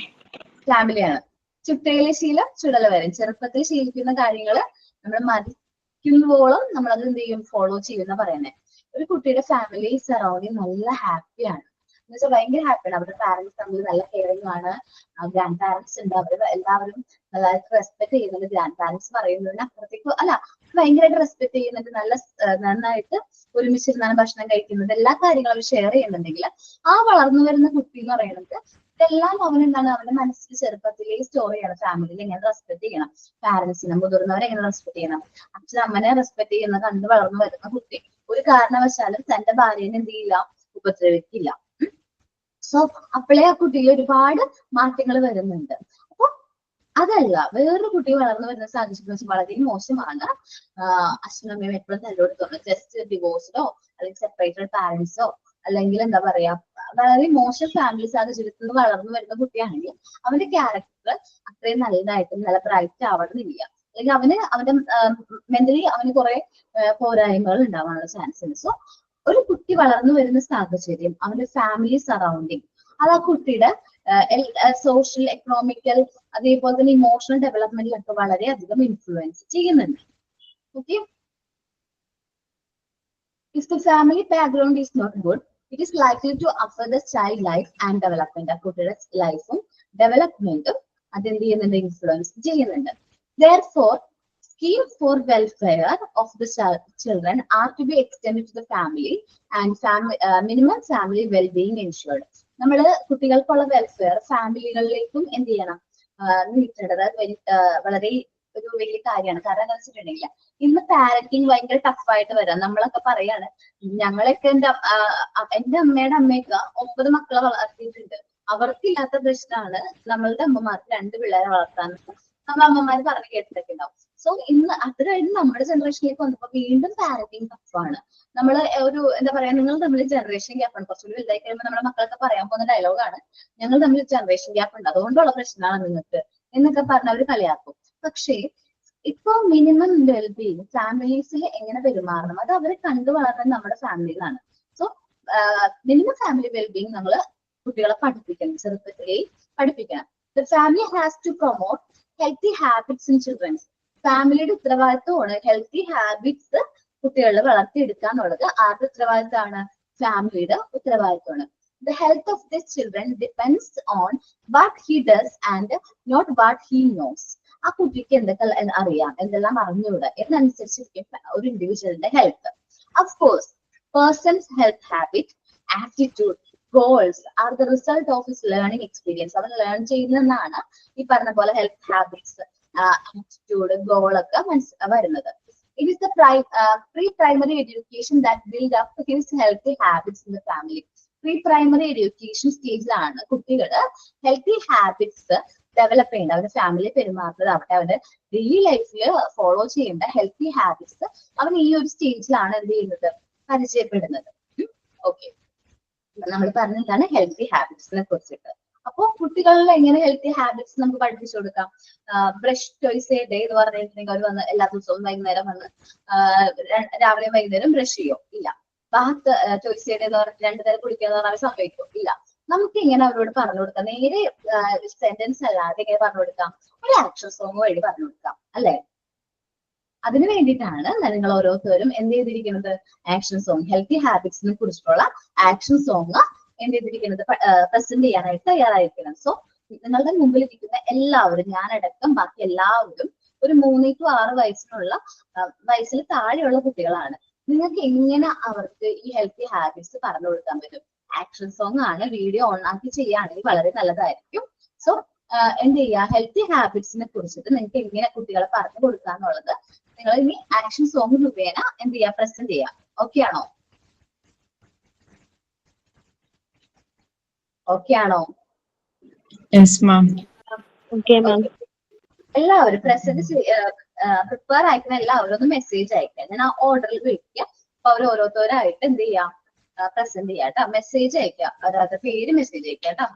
ഫാമിലിയാണ്. ചുട്ടയിലെ ശീലം ചുടല വരും. ചെറുപ്പത്തിൽ ശീലിക്കുന്ന കാര്യങ്ങള് നമ്മൾ മരിക്കുമ്പോഴും നമ്മളത് എന്ത് ചെയ്യും, ഫോളോ ചെയ്യുന്ന പറയുന്നത്. ഒരു കുട്ടിയുടെ ഫാമിലി സറൗണ്ടിങ് നല്ല ഹാപ്പിയാണ്, എന്നുവെച്ചാൽ ഭയങ്കര ഹാപ്പിയാണ്. അവരുടെ പാരന്റ്സ് തമ്മിൽ നല്ല കെയറിംഗ് ആണ്. ഗ്രാൻഡ് പാരന്റ്സ് ഉണ്ട്, അവർ എല്ലാവരും നല്ലതായിട്ട് റെസ്പെക്ട് ചെയ്യുന്നുണ്ട്. ഗ്രാൻഡ് പാരന്റ്സ് പറയുന്നതിന് അപ്പുറത്തേക്ക് അല്ല, ഭയങ്കരമായിട്ട് റെസ്പെക്ട് ചെയ്യുന്നുണ്ട്. നന്നായിട്ട് ഒരുമിച്ചിരുന്നാണ് ഭക്ഷണം കഴിക്കുന്നത്. എല്ലാ കാര്യങ്ങളും അവർ ഷെയർ ചെയ്യുന്നുണ്ടെങ്കിൽ ആ വളർന്നു വരുന്ന കുട്ടി എന്ന് പറയുന്നത് ഇതെല്ലാം അവനെന്താണ് അവന്റെ മനസ്സിൽ ചെറുപ്പത്തിലേ സ്റ്റോർ ചെയ്യണം. ഫാമിലിയിൽ എങ്ങനെ റെസ്പെക്ട് ചെയ്യണം, പാരന്റ്സിനെ മുതിർന്നവരെ എങ്ങനെ റെസ്പെക്ട് ചെയ്യണം, അച്ഛനമ്മനെ റെസ്പെക്ട് ചെയ്യുന്ന കണ്ട് വളർന്നു വരുന്ന കുട്ടി ഒരു കാരണവശാലും തന്റെ ഭാര്യനെ എന്ത് ചെയ്യില്ല, ഉപദ്രവിക്കില്ല. സോ അപ്പോഴേ ആ കുട്ടിയിൽ ഒരുപാട് മാറ്റങ്ങൾ വരുന്നുണ്ട്. അപ്പൊ അതല്ല വേറൊരു കുട്ടി വളർന്നു വരുന്ന സാഹചര്യം വളരെ മോശമാണ്. അച്ഛനമ്മയും എപ്പോഴും തല്ലോടുത്തോണ്ട് ജസ്റ്റ് ഡിവോഴ്സ്ഡോ അല്ലെങ്കിൽ സെപ്പറേറ്റഡ് പാരന്റ്സോ അല്ലെങ്കിൽ എന്താ പറയാ വളരെ മോശം ഫാമിലി സാഹചര്യത്തിൽ നിന്ന് വളർന്നു വരുന്ന കുട്ടിയാണെങ്കിൽ അവന്റെ ക്യാരക്ടർ അത്രയും നല്ലതായിട്ട് നല്ല ബ്രൈറ്റ് ആവണമെന്നില്ല. അല്ലെങ്കിൽ അവന്റെ മെന്റലി അവന് കുറെ പോരായ്മകൾ ഉണ്ടാവാനുള്ള ചാൻസ് ഉണ്ട്. സോ ഒരു കുട്ടി വളർന്നു വരുന്ന സാഹചര്യം, അവന്റെ ഫാമിലി സറൗണ്ടിങ്, അത് ആ കുട്ടിയുടെ സോഷ്യൽ, എക്കണോമിക്കൽ, അതേപോലെ തന്നെ ഇമോഷണൽ ഡെവലപ്മെന്റിലൊക്കെ വളരെയധികം ഇൻഫ്ലുവൻസ് ചെയ്യുന്നുണ്ട്. Okay, if the family background is not good, it is likely to affect the child life and development. ആ കുട്ടിയുടെ ലൈഫും ഡെവലപ്മെന്റും അതെന്ത് ചെയ്യുന്നുണ്ട്, ഇൻഫ്ലുവൻസ് ചെയ്യുന്നുണ്ട്. Therefore, schemes for welfare of the children are to be extended to the family and minimum family well-being ensured. നമ്മള് കുട്ടികൾക്കുള്ള welfare ഫാമിലികളിലേക്കും എന്ത് ചെയ്യണം, നീട്ടേണ്ടത് വളരെ ഒരു വലിയ കാര്യമാണ്. കാരണം എന്താ വെച്ചിട്ടുണ്ടെങ്കിൽ ഇന്ന് പാരന്റിങ് ഭയങ്കര ടഫായിട്ട് വരാം. നമ്മളൊക്കെ പറയാണ്, ഞങ്ങളൊക്കെ എന്റെ അമ്മയുടെ അമ്മയൊക്കെ 9 മക്കളെ വളർത്തിയിട്ടുണ്ട്. അവർക്കില്ലാത്ത പ്രശ്നമാണ് നമ്മളുടെ അമ്മമാർക്ക് 2 പിള്ളേരെ വളർത്താൻ നമ്മൾ അമ്മമാര് പറഞ്ഞു കേട്ടിട്ടൊക്കെ ഉണ്ടാവും. സോ ഇന്ന് അത് കഴിഞ്ഞ് നമ്മുടെ ജനറേഷനിലേക്ക് വന്നപ്പോ വീണ്ടും പാരന്റിങ് ടഫാണ്. നമ്മള് ഒരു എന്താ പറയാ, നിങ്ങൾ തമ്മിൽ ജനറേഷൻ ഗ്യാപ്പ് ഉണ്ട്. കുറച്ചുകൂടി വലുതായി കഴിയുമ്പോൾ നമ്മുടെ മക്കളൊക്കെ പറയാൻ പോകുന്ന ഡയലോഗാണ്, ഞങ്ങൾ തമ്മിൽ ജനറേഷൻ ഗ്യാപ്പ് ഉണ്ട്, അതുകൊണ്ടുള്ള പ്രശ്നമാണ് നിങ്ങൾക്ക് എന്നൊക്കെ പറഞ്ഞ് അവർ കളിയാക്കും. പക്ഷേ ഇപ്പൊ മിനിമം വെൽബീങ് ഫാമിലീസിൽ എങ്ങനെ പെരുമാറണം അത് അവരെ കണ്ടു വളർന്നത് നമ്മുടെ ഫാമിലിയിലാണ്. സോ മിനിമം ഫാമിലി വെൽബീങ് നമ്മൾ കുട്ടികളെ പഠിപ്പിക്കണം, ചെറുപ്പത്തിലേ പഠിപ്പിക്കണം. The family has to promote healthy habits in childrens. ഫാമിലിയുടെ ഉത്തരവാദിത്വമാണ് ഹെൽത്തി ഹാബിറ്റ്സ് കുട്ടികളിൽ വളർത്തിയെടുക്കുക എന്നുള്ളത്. ആരുടെ ഉത്തരവാദിത്തമാണ്? ഫാമിലിയുടെ ഉത്തരവാദിത്വമാണ്. The health of these children depends on what he does and not what he knows. ആ കുട്ടിക്ക് എന്തൊക്കെ അറിയാം, എന്തെല്ലാം അറിഞ്ഞൂടെ എന്നനുസരിച്ചിരിക്കും ഒരു ഇൻഡിവിജ്വലിന്റെ health. Of course, person's health habit, attitude, goals are the result of his learning experience. അവൻ ലേൺ ചെയ്യുന്നതാണ് ഈ പറഞ്ഞ പോലെ ഹെൽത്ത് ഹാബിറ്റ്സ്, ആറ്റിറ്റ്യൂഡ്, ഗോൾ ഒക്കെ വരുന്നത്. It is the pre-primary education that build up his healthy habits in the family. Pre-primary education സ്റ്റേജിലാണ് കുട്ടികൾ healthy habits develop ചെയ്യേണ്ടത്. അവരുടെ ഫാമിലി പെരുമാറുന്നതാവട്ടെ, അവരുടെ ഡെയിലി ലൈഫിൽ ഫോളോ ചെയ്യേണ്ട ഹെൽത്തി ഹാബിറ്റ്സ് അവൻ ഈ ഒരു സ്റ്റേജിലാണ് എന്ത് ചെയ്യുന്നത്, പരിചയപ്പെടുന്നത്. ഓക്കെ, നമ്മൾ പറഞ്ഞതാണ് ഹെൽത്തി ഹാബിറ്റ്സിനെ കുറിച്ചിട്ട്. അപ്പോൾ കുട്ടികളിൽ എങ്ങനെ ഹെൽത്തി ഹാബിറ്റ്സ് നമുക്ക് പഠിപ്പിച്ചു കൊടുക്കാം? ബ്രഷ് ടോയ്സ് ഡേ എന്ന് പറഞ്ഞിട്ടുണ്ടെങ്കിൽ അവർ വന്ന് എല്ലാ ദിവസവും വൈകുന്നേരം വന്ന് രാവിലെ വൈകുന്നേരം ബ്രഷ് ചെയ്യോ? ഇല്ല. ബാത്ത് ചോയ്സ് ചെയ്തെന്ന് പറഞ്ഞിട്ട് 2 നേരം കുടിക്കുക പറഞ്ഞാൽ സംഭവിക്കും? ഇല്ല. നമുക്ക് ഇങ്ങനെ അവരോട് പറഞ്ഞു കൊടുക്കാം, നേരെ സെന്റൻസ് അല്ലാതെ എങ്ങനെ പറഞ്ഞു കൊടുക്കാം, ഒരു ആക്ഷൻ സോങ് വഴി പറഞ്ഞു കൊടുക്കാം, അല്ലെ? അതിനു വേണ്ടിയിട്ടാണ് നിങ്ങൾ ഓരോരുത്തരും എന്ത് ചെയ്തിരിക്കുന്നത്, ആക്ഷൻ സോങ്, ഹെൽത്തി ഹാബിറ്റ്സിനെ കുറിച്ചിട്ടുള്ള ആക്ഷൻ സോങ് എന്ത് ചെയ്തിരിക്കുന്നത്, പ്രസന്റ് ചെയ്യാനായിട്ട് തയ്യാറായിരിക്കണം. സോ നിങ്ങളുടെ മുമ്പിൽ ഇരിക്കുന്ന എല്ലാവരും, ഞാനടക്കം ബാക്കി എല്ലാവരും ഒരു 3 to 6 വയസ്സിൽ താഴെയുള്ള കുട്ടികളാണ്. നിങ്ങൾക്ക് എങ്ങനെ അവർക്ക് ഈ ഹെൽത്തി ഹാബിറ്റ്സ് പറഞ്ഞു കൊടുക്കാൻ പറ്റും? ആക്ഷൻ സോങ് ആണ്, വീഡിയോ ഓൺ ആക്കി ചെയ്യുകയാണെങ്കിൽ വളരെ നല്ലതായിരിക്കും. സോ എന്ത് ചെയ്യുക, ഹെൽത്തി ഹാബിറ്റ്സിനെ കുറിച്ചിട്ട് നിങ്ങൾക്ക് എങ്ങനെ കുട്ടികളെ പറഞ്ഞു കൊടുക്കാന്നുള്ളത് നിങ്ങൾ ഇനി ആക്ഷൻ സോങ് മുഖേന എന്ത് ചെയ്യുക, പ്രസന്റ് ചെയ്യുക. ഓക്കെ ആണോ? ഓക്കെ ആണോ? Yes ma'am. Okay ma'am. എല്ലാവരും പ്രിപ്പയർ അയക്കുന്ന എല്ലാവരും ഒന്ന് മെസ്സേജ് അയക്കാം. ഞാൻ ആ ഓർഡറിൽ വിളിക്കാം. അപ്പൊ അവർ ഓരോരുത്തരായിട്ട് എന്ത് ചെയ്യാം, പ്രസന്റ് ചെയ്യാം കേട്ടോ. മെസ്സേജ് അയക്കാം, അതായത് പേര് മെസ്സേജ് അയക്കാം കേട്ടോ.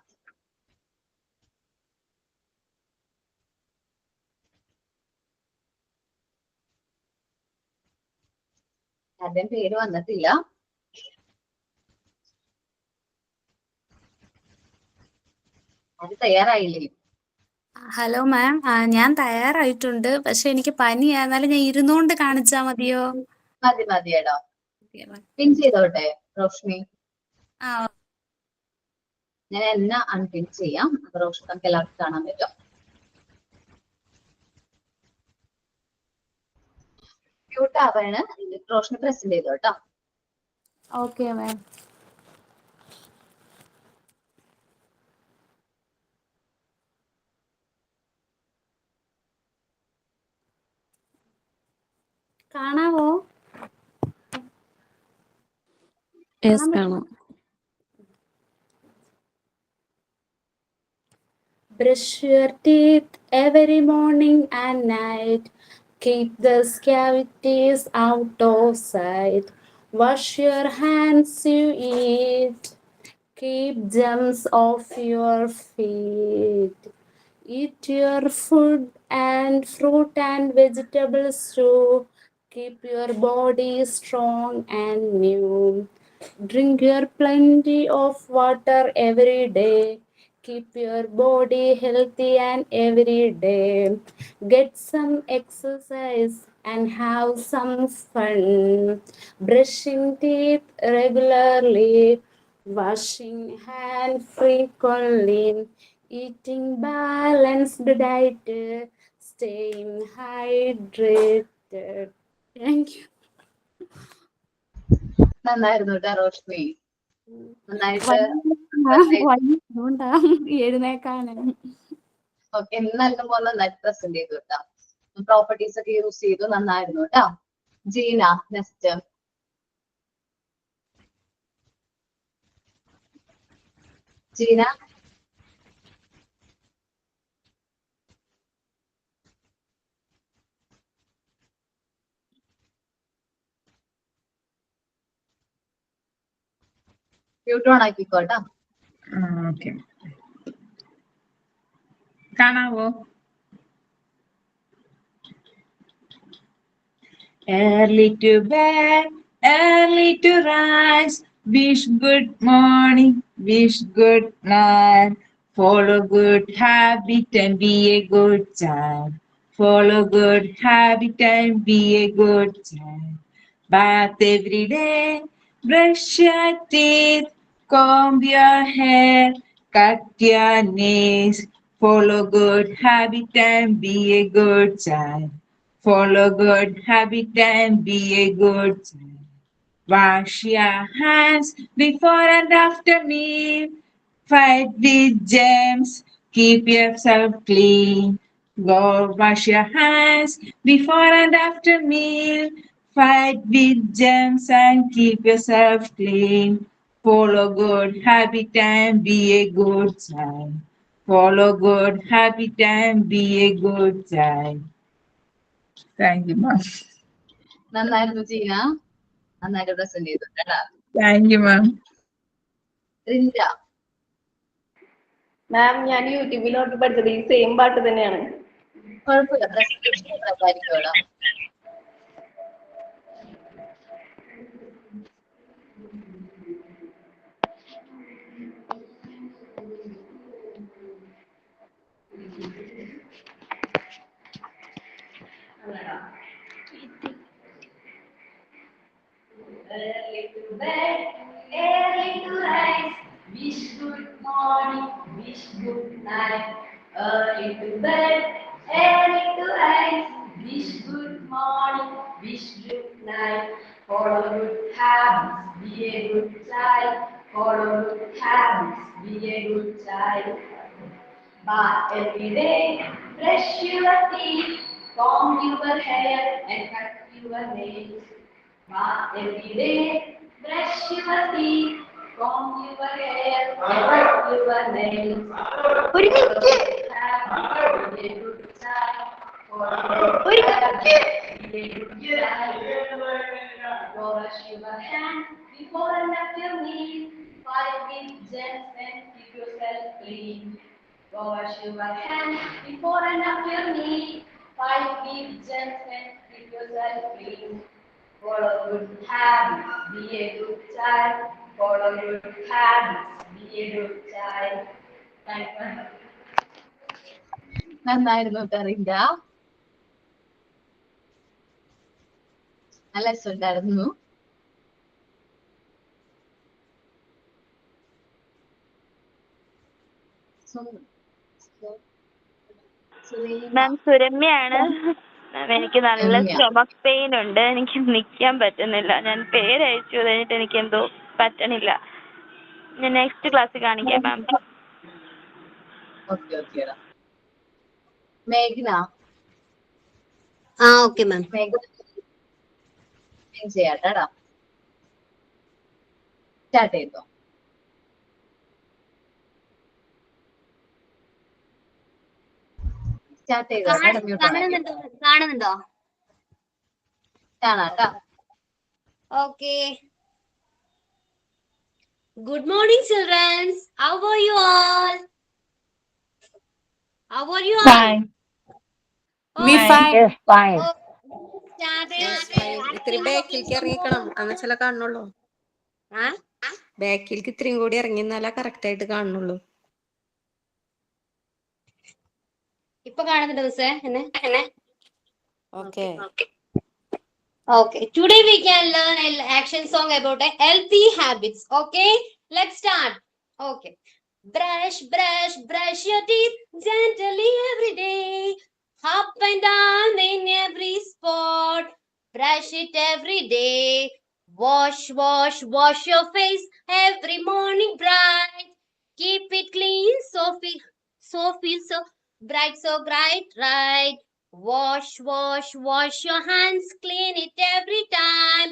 ആരുടെയും പേര് വന്നിട്ടില്ല. അത് തയ്യാറായില്ലേ? ഹലോ മാം, ഞാൻ തയ്യാറായിട്ടുണ്ട്. പക്ഷെ എനിക്ക് പനിയാ, എന്നാലും ഞാൻ ഇരുന്നോണ്ട് കാണിച്ചാ മതിയോ? മതി മതിയടോ. പിൻ ചെയ്തോട്ടെ റോഷ്നി? ആ ഞാൻ എന്നെ അൺപിൻ ചെയ്യാം. അപ്പൊ റോഷൻ നമുക്ക് എല്ലാവർക്കും കാണാൻ പറ്റും. മ്യൂട്ട് ആവാണ്. റോഷനെ പ്രസന്റ് ചെയ്തു കേട്ടോ. Okay ma'am. കാണാവോ? യെസ് കാണാം. Brush your teeth every morning and night. Keep the cavities out of sight. Wash your hands you eat. Keep germs off your feet. Eat your food and fruit and vegetables too. Keep your body strong and new. Drink your plenty of water every day. Keep your body healthy and every day. Get some exercise and have some fun. Brushing teeth regularly. Washing hands frequently. Eating balanced diet. Staying hydrated. Thank you. നന്നായിരുന്നു കേട്ടോ റോഷ്നി. നന്നായിട്ട് അതുകൊണ്ടാ എഴുന്നേക്കാണ്. Okay, എന്നാലും പോലെ നന്നായിട്ട് present ചെയ്തു കേട്ടോ. Properties ഒക്കെ യൂസ് ചെയ്തു. നന്നായിരുന്നു കേട്ടോ. Jeena next. Jeena mute on ആക്കിക്കോട്ടോ. ഓക്കെ, കാണാവോ? Early to bed, early to rise. Wish good morning, wish good night. Follow good habit and be a good child. Follow good habit and be a good child. Bath every day, brush your teeth, comb your hair, cut your nails. Follow good habit and be a good child. Follow good habit and be a good child. Wash your hands before and after meal. Fight with germs. Keep yourself clean. Go wash your hands before and after meal. Fight with germs and keep yourself clean. Follow good habit and be a good child. Follow good habit and be a good child. Thank you, ma'am. നന്നായിരുന്നു ജീന. നന്നായിട്ട് present ചെയ്തു കേട്ടോ. Thank you, ma'am. Rinda. മാം ഞാൻ യൂട്യൂബിലോട്ട് പഠിച്ചത് ഈ same പാട്ട് തന്നെയാണ്. കുഴപ്പമില്ല, പ്രസന്റേഷൻ ആയിരിക്കുമല്ലോ. Early to bed, early to rise. Wish good morning, wish good night. Early to bed, early to rise. Wish good morning, wish good night. Follow good habits, be a good child. Follow good habits, be a good child. Bath every day, brush your teeth, comb your hair and cut your nails. Bath every day, brush your teeth, comb your hair and cut your nails. Be a good child. Be a good child. Wash your hands before and after meal. Fight with germs and keep yourself clean. Wash your hands before and after meal. Fight with germs and keep yourself clean. Follow good habits, be a good child. Follow good habits, be a good child. Thank you. നന്നായിരുന്നു റിൻഡ. നല്ല രസമുണ്ടായിരുന്നു. സുരേമ. മാം സുരമ്യയാണ്. മാം എനിക്ക് നല്ല Ramya. Stomach pain ഉണ്ട്. എനിക്ക് നിൽക്കാൻ പറ്റുന്നില്ല. ഞാൻ പേര് അയച്ചു കഴിഞ്ഞിട്ട് എനിക്ക് എന്തോ പറ്റണില്ല. ഞാൻ നെക്സ്റ്റ് ക്ലാസ്സിൽ കാണിക്കാം മാം. ഓക്കെ ഓക്കേടാ. മേഘ്ന. ഓക്കെ മാം. മേഘന ചെയ്യാട്ടാടാ. സ്റ്റാർട്ട് ചെയ്തോ. സ്റ്റാർട്ട് ചെയ്തോ. കാണുന്നുണ്ടോ? കാണാട്ടാ. Okay. Good morning, children. How are you all? How are you all? Fine. We Fine. Yes, fine. ഇത്തിരി ബാക്കിലേക്ക് ഇറങ്ങിക്കണം എന്നുവെച്ചാലേ കാണുള്ളൂ. ബാക്കിലേക്ക് ഇത്രയും കൂടി ഇറങ്ങിന്നാലേ കറക്റ്റ് ആയിട്ട് കാണുള്ളൂ. ഇപ്പൊ കാണുന്നുണ്ടോ മിസ്സേ എന്നെ? Okay. Okay. Today we can learn an action song about healthy habits. Okay. Let's start. Okay. Brush, brush, brush your teeth gently every day. Up and down in every spot. Brush it every day. Wash, wash, wash your face every morning bright. Keep it clean so feel so bright, right. Wash, wash, wash your hands, clean it every time.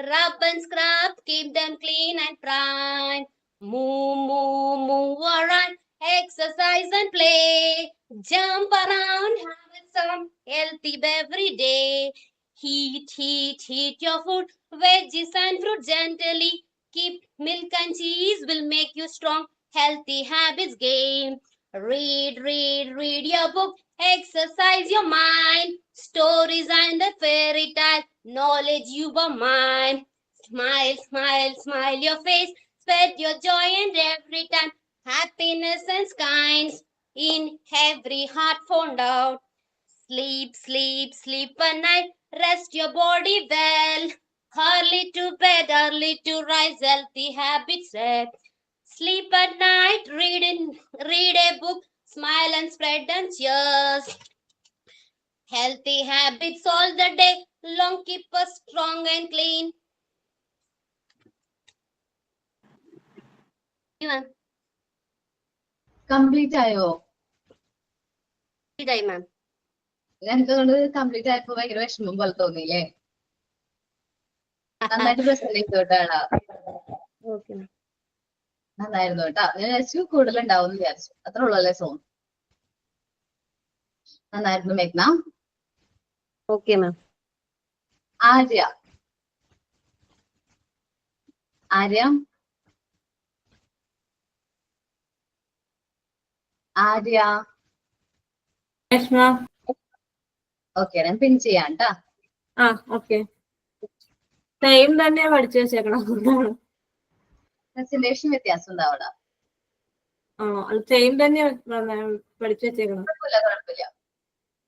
Rub and scrub, keep them clean and prime. Move, move, move around, exercise and play. Jump around, have some healthy every day. Heat your food, veggies and fruit gently. Keep milk and cheese will make you strong. Healthy habits gain. Read your book. Exercise your mind. Stories and the fairy tale. Knowledge your mind. Smile, smile, smile your face. Spread your joy and every time. Happiness and kinds in every heart found out. Sleep, sleep, sleep at night. Rest your body well. Early to bed, early to rise. Healthy habits set. Sleep at night. Read a book. Smile and spread and cheers. Healthy habits all the day long, keep us strong and clean. Complete ആയോ? മാം എനിക്കതുകൊണ്ട് complete ആയപ്പോ ഭയങ്കര വിഷമം പോലെ തോന്നിയില്ലേ? നന്നായിട്ട് present ചെയ്തോട്ടാടാ. നന്നായിരുന്നു കേട്ടാ. ഞാൻ വിചാരിച്ചു കൂടുതലുണ്ടാവും എന്ന് വിചാരിച്ചു. അത്ര ഉള്ളല്ലേ സോൺ. നന്നായിരുന്നു മേഘ്ന. Okay ma'am. Arya. Arya Arya. Okay ഞാൻ പിൻ ചെയ്യാം ട്ടാ. ഓക്കെ. സെയിം തന്നെ പഠിച്ചു വെച്ചേക്കണം. പ്രസന്റേഷൻ വ്യത്യാസം ഉണ്ടാവടാ. സെയിം തന്നെ പഠിച്ചു വെച്ചേക്കണം. കുഴപ്പമില്ല.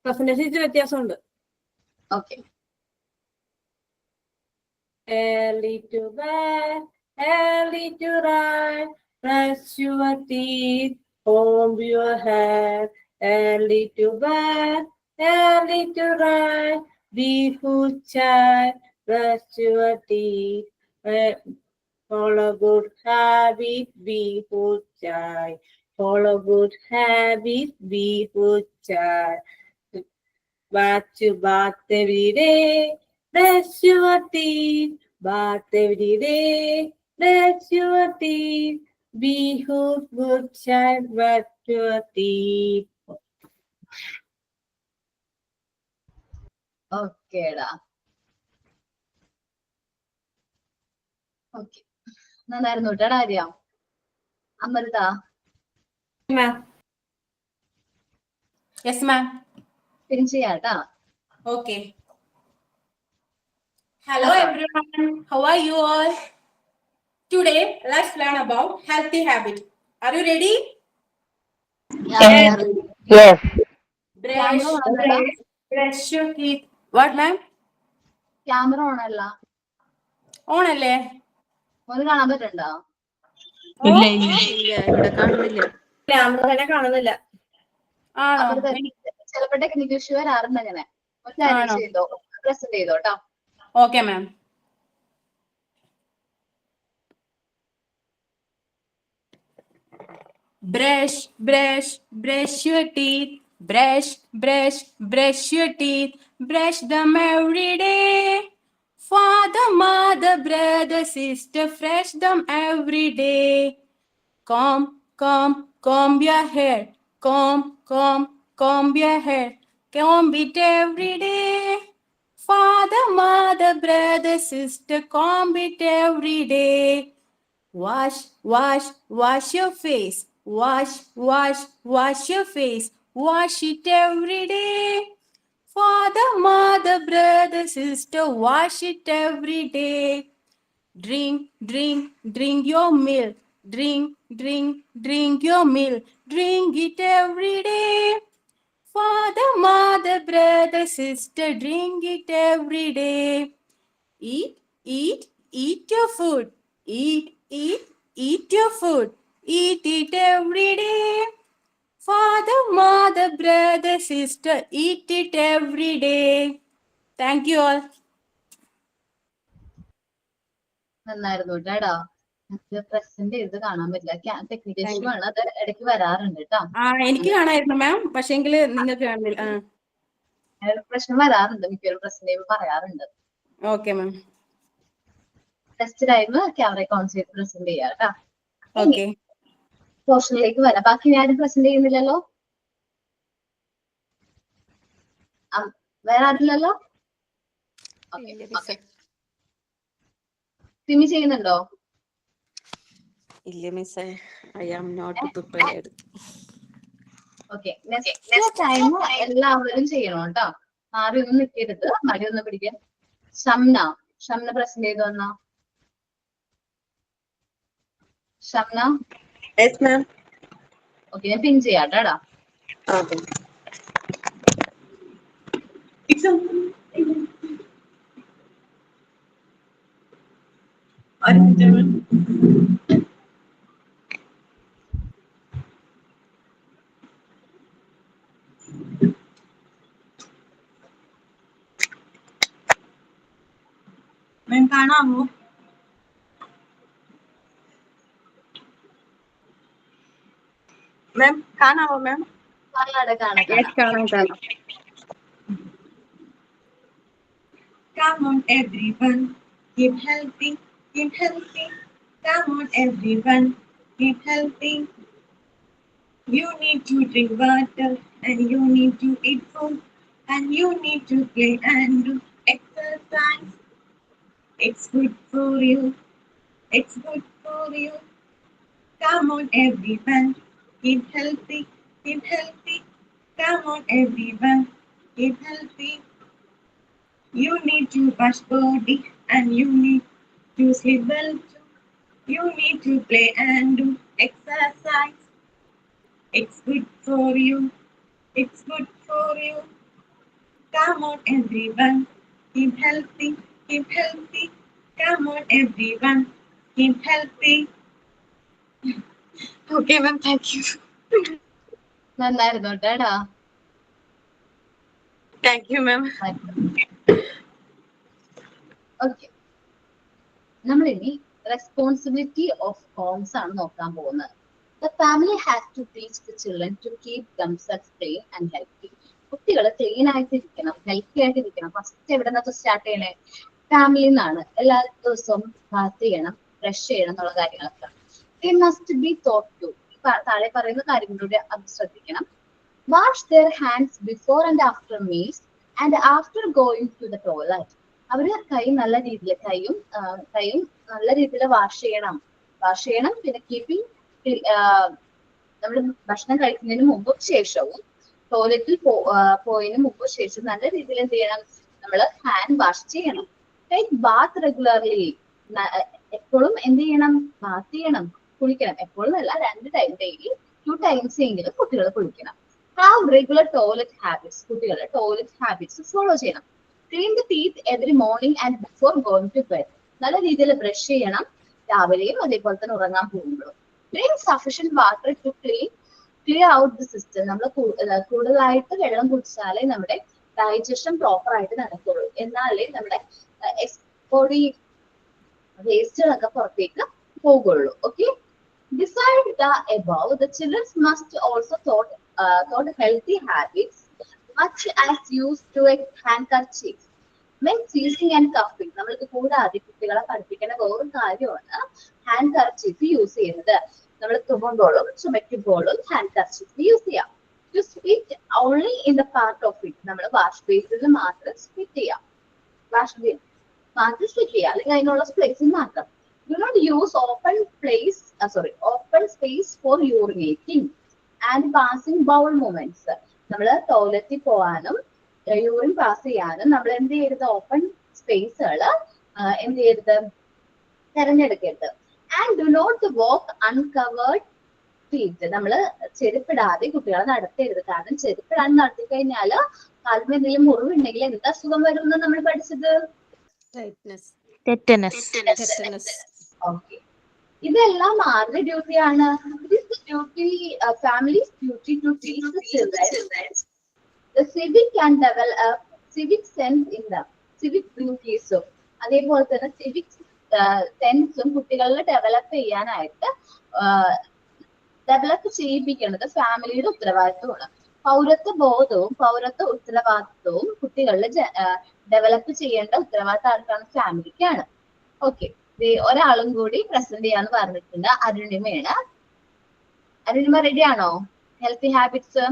പ്രസന്റേഷൻ വ്യത്യാസമുണ്ട്. Okay. Early to bed, early to rise, brush your teeth, comb your hair. Early to bed, early to rise, be good child, brush your teeth. Follow good habit, be good child. Follow good habit, be good child. Bath every day. Brush your teeth, bath every day, brush your teeth, be good child, brush your teeth. ഓക്കേടാ. Okay നന്നായിരുന്നു കേട്ടാ Arya. Amrita. Yes ma'am. Pin ചെയ്യാട്ടാ. Okay. Hello everyone, how are you all? Today let's learn about healthy habit. Are you ready? Yes. Brush your teeth. What ma'am? Camera ഓണല്ല. On അല്ലേ? ഒന്ന് കാണാൻ പറ്റണ്ടോ? ഇല്ല ഇവിടെ കാണുന്നില്ല. അമൃതനെ കാണുന്നില്ല. ആണോ? ചിലപ്പോൾ ടെക്നിക്കൽ ഇഷ്യൂ വരാറുണ്ട് അങ്ങനെ. ഒരു കാര്യം ചെയ്തോ, പ്രസന്റ് ചെയ്തോ കേട്ടോ. Okay ma'am. Brush, brush, brush your teeth. Brush, brush, brush your teeth. Brush them every day. Father, mother, brother, sister, fresh them every day. Comb, comb, comb your hair. Comb, comb, comb your hair. Comb it every day. Father, mother, brother, sister, comb it every day. Wash, wash, wash your face. Wash, wash, wash your face. Wash it every day. Father, mother, brother, sister, wash it every day. Drink, drink, drink your milk. Drink, drink, drink your milk. Drink it every day. Father, mother, brother, sister, drink it every day. Eat, eat, eat your food. Eat, eat, eat your food. Eat it every day. Father, mother, brother, sister, eat it every day. Thank you all. നന്നായിരുന്നു കേട്ടോ. Present ചെയ്ത് കാണാൻ പറ്റില്ല, technical issue ആണ്, അത് ഇടയ്ക്ക് വരാറുണ്ട് കേട്ടോ. എനിക്ക് കാണായിരുന്നു മാം, പക്ഷേങ്കിൽ നിങ്ങൾക്ക് കാണില്ല. പ്രശ്നം വരാറുണ്ട്, മിക്കവരും പ്രസന്റ് ചെയ്യുമ്പോൾ പറയാറുണ്ട്. Okay ma'am. Test time camera on ചെയ്ത് പ്രസന്റ് ചെയ്യാം കേട്ടോ. ഓക്കെ, പോർഷനിലേക്ക് വരാം. ബാക്കി ആരും പ്രസന്റ് ചെയ്യുന്നില്ലല്ലോ? വേറെ ആരില്ലല്ലോ? സിമി ചെയ്യുന്നുണ്ടോ? ഇല്ല മിസ്സേ, I am not prepared. Okay, next time എല്ലാവരും ചെയ്യണം കേട്ടോ. ആരും ഒന്നും നിൽക്കരുത്, മടി ഒന്ന് പിടിക്കാൻ. ഷംന പ്രസന്റ് ചെയ്ത് വന്നോ? ഷംന? Yes ma'am. ഓക്കെ, ഞാൻ പിൻ ചെയ്യാം കേട്ടോ. ഓക്കെ. മാം കാണാമോ? മാം കാണാമോ മാം? കാണാം. Come on everyone, keep healthy, keep healthy. Come on everyone, keep healthy. You need to drink water and you need to eat food and you need to play and do exercise. It's good for you, it's good for you. Come on everyone, keep healthy, keep healthy. Come on everyone, keep healthy. You need to wash body and you need to sleep well too. You need to play and do exercise. It's good for you, it's good for you. Come on everyone, keep healthy, keep healthy. Come on everyone, keep healthy. Okay ma'am, thank you. നന്നായിരുന്നു കേട്ടോ. Thank you ma'am. Okay, നമ്മളിനി responsibility of Holmes ആണ് നോക്കാൻ പോകുന്നത്. The family has to teach the children to keep themselves clean and healthy. കുട്ടികൾ clean ആയിട്ടിരിക്കണം, healthy ആയിട്ടിരിക്കണം. First എവിടെ നിന്നൊക്കെ start ചെയ്യണേ? ഫാമിലിയിൽ നിന്നാണ്. എല്ലാ ദിവസവും ബാത്ത് ചെയ്യണം, ബ്രഷ് ചെയ്യണം എന്നുള്ള കാര്യങ്ങളൊക്കെ. They must be taught to. താഴെ പറയുന്ന കാര്യങ്ങളുടെ അത് ശ്രദ്ധിക്കണം. Wash their hands before and after meals and after going to the toilet. അവര് കൈ നല്ല രീതിയിൽ കൈയും നല്ല രീതിയിൽ വാഷ് ചെയ്യണം. പിന്നെ കീപ്പിംഗ് നമ്മൾ ഭക്ഷണം കഴിക്കുന്നതിന് മുമ്പും ശേഷവും ടോയ്ലറ്റിൽ പോയതിന് മുമ്പും ശേഷം നല്ല രീതിയിൽ എന്ത് ചെയ്യണം? നമ്മൾ ഹാൻഡ് വാഷ് ചെയ്യണം. Take Baat regularly. എപ്പോഴും എന്ത് ചെയ്യണം? ബാത്ത് ചെയ്യണം, കുളിക്കണം. എപ്പോഴും അല്ല, 2 ടൈം, ഡെയിലി 2 ടൈംസ് എങ്കിലും കുട്ടികൾ കുളിക്കണം. Have regular toilet habits. കുട്ടികളുടെ ടോയ്ലറ്റ് ഹാബിറ്റ്സ് ഫോളോ ചെയ്യണം. Clean the teeth every morning and before going to bed. നല്ല രീതിയിൽ ബ്രഷ് ചെയ്യണം രാവിലെയും അതേപോലെ തന്നെ ഉറങ്ങാൻ പോകുമ്പോഴും. Drink sufficient water to clean clear out the system. നമ്മൾ കൂടുതലായിട്ട് വെള്ളം കുടിച്ചാലേ നമ്മുടെ ഡൈജഷൻ പ്രോപ്പർ ആയിട്ട് നടക്കുള്ളൂ. എന്നാലേ നമ്മുടെ ബോഡി വേസ്റ്റുകളൊക്കെ പുറത്തേക്ക് പോകുള്ളൂ. Okay, beside the above, the children must also taught healthy habits, much as used to a handkerchief. When sneezing and coughing, നമ്മൾക്ക് കൂടാതെ കുട്ടികളെ പഠിപ്പിക്കുന്ന വേറൊരു കാര്യമാണ് ഹാൻഡ് കർച്ചീഫ് യൂസ് ചെയ്യുന്നത്. നമ്മൾ തുമ്മുമ്പോഴും ചുമയ്ക്കുമ്പോഴും ഹാൻഡ് കർച്ചീഫ് യൂസ് ചെയ്യാം. To spit only in the part of it, നമ്മൾ വാഷ് ബേസിൽ മാത്രം സ്പിറ്റ് ചെയ്യാം. വാഷ് ബേസ് മാത്രം സ്പിറ്റ് ചെയ്യാം, അല്ലെങ്കിൽ അതിനുള്ള സ്പേസിൽ മാത്രം. Do not use open space for urinating and passing bowel movements. നമ്മൾ ടോയ്ലറ്റിൽ പോകാനും യൂറിൻ പാസ് ചെയ്യാനും നമ്മൾ എന്ത് ചെയ്യരുത്, ഓപ്പൺ സ്പേസുകൾ എന്ത് ചെയ്യരുത്, തെരഞ്ഞെടുക്കരുത്. And do not walk uncovered feet, നമ്മൾ ചെരുപ്പിടാതെ കുട്ടികളെ നടത്തരുത്. കാരണം ചെരുപ്പിടാതെ നടത്തി കഴിഞ്ഞാൽ കാലിന് എന്തെങ്കിലും മുറിവുണ്ടെങ്കിൽ എന്ത് അസുഖം വരും എന്ന് നമ്മൾ പഠിച്ചത്? ഓക്കെ, ഇതെല്ലാം ആരുടെ ഡ്യൂട്ടിയാണ്? Families duty to teach the children the civic and develop civic sense in them, civic duties. അതേപോലെ തന്നെ സിവിക് സെൻസും കുട്ടികളിൽ ഡെവലപ്പ് ചെയ്യിപ്പിക്കേണ്ടത് ഫാമിലിയുടെ ഉത്തരവാദിത്വമാണ്. പൗരത്വ ബോധവും പൗരത്വ ഉത്തരവാദിത്വവും കുട്ടികളിൽ ഡെവലപ്പ് ചെയ്യേണ്ട ഉത്തരവാദിത്വം ആർക്കാണ്? ഫാമിലിക്കാണ്. ഓക്കെ, ഒരാളും കൂടി പ്രസന്റ് ചെയ്യാന്ന് പറഞ്ഞിട്ടുണ്ട്, അരുണിമയാണ്. അരുണിമ റെഡി ആണോ? ഹെൽത്തി ഹാബിറ്റ്സ്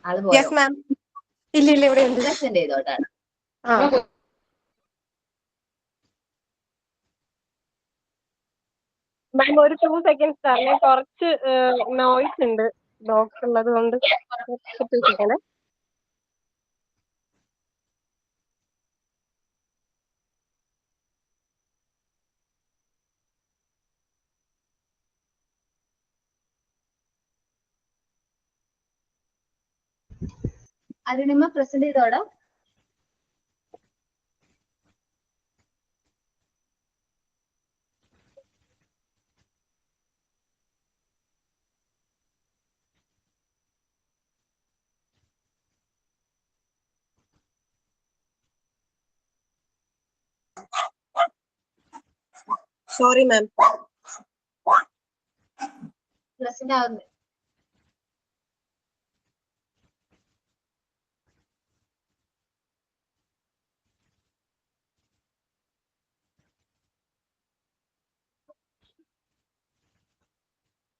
ആള് പോയോ? പ്രസന്റ് ചെയ്തോട്ടാണ്. മാം ഒരു 2 seconds തന്നെ, കുറച്ച് നോയ്സ് ഉണ്ട് ബോക്സ് ഉള്ളത് കൊണ്ട്. അരുണിമ പ്രസന്റ് ചെയ്തോടാ. Sorry, ma'am. പ്രസന്റ് ആവുന്നു.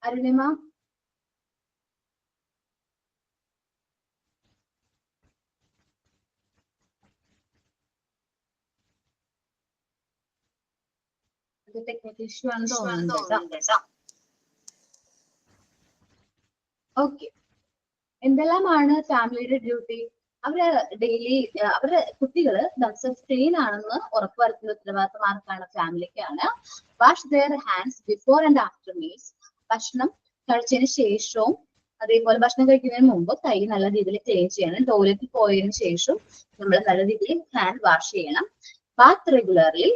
അരുണിമ ടെക്നിക്കൽ ഇഷ്യൂ ആണെന്ന് തോന്നുന്നുണ്ട്. ഓക്കെ, എന്തെല്ലാമാണ് ഫാമിലിയുടെ ഡ്യൂട്ടി? അവര് ഡെയിലി അവരുടെ കുട്ടികള് ദംസെൽഫ് ക്ലീൻ ആണെന്ന് ഉറപ്പുവരുത്തുന്ന ഉത്തരവാദിത്തം ആർക്കാണ്? ഫാമിലിക്കാണ്. Wash their hands before and after meals, ഭക്ഷണം കഴിച്ചതിന് ശേഷവും അതേപോലെ ഭക്ഷണം കഴിക്കുന്നതിന് മുമ്പ് കൈ നല്ല രീതിയിൽ ക്ലീൻ ചെയ്യണം. ടോയ്ലറ്റിൽ പോയതിനു ശേഷം നമ്മൾ നല്ല രീതിയിൽ ഹാൻഡ് വാഷ് ചെയ്യണം. ബാത്ത് റെഗുലർലി,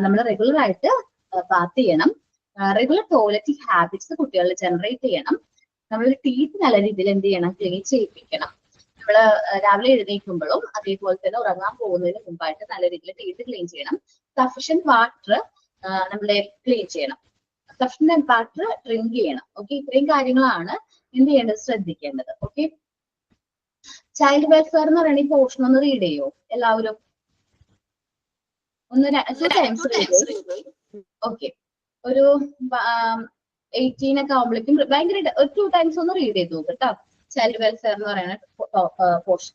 നമ്മൾ റെഗുലർ ആയിട്ട് ബാത്ത് ചെയ്യണം. റെഗുലർ ടോയ്ലറ്റിക് ഹാബിറ്റ്സ് കുട്ടികളിൽ ജനറേറ്റ് ചെയ്യണം. നമ്മൾ ടീത്ത് നല്ല രീതിയിൽ എന്ത് ചെയ്യണം? ക്ലീൻ ചെയ്യിപ്പിക്കണം. നമ്മൾ രാവിലെ എഴുന്നേൽക്കുമ്പോഴും അതേപോലെ തന്നെ ഉറങ്ങാൻ പോകുന്നതിന് മുമ്പായിട്ട് നല്ല രീതിയിൽ ടീത്ത് ക്ലീൻ ചെയ്യണം. സഫിഷ്യന്റ് വാട്ടർ നമ്മളെ ക്ലീൻ ചെയ്യണം. സഫിഷ്യന്റ് വാട്ടർ ഡ്രിങ്ക് ചെയ്യണം. ഓക്കെ, ഇത്രയും കാര്യങ്ങളാണ് എന്ത് ചെയ്യേണ്ടത്? ശ്രദ്ധിക്കേണ്ടത്. ഓക്കെ, ചൈൽഡ് വെൽഫെയർ എന്ന് പറയുന്ന ഈ പോർഷൻ ഒന്ന് റീഡ് ചെയ്യോ എല്ലാവരും? ഒന്ന് 2 ടൈംസ് റീഡ്. ഓക്കെ, ഒരു 18 ഒക്കെ ആവുമ്പോഴേക്കും ഭയങ്കര 2 ടൈംസ് ഒന്ന് റീഡ് ചെയ്തു കേട്ടോ, ചൈൽഡ് വെൽഫെയർ എന്ന് പറയുന്ന പോർഷൻ.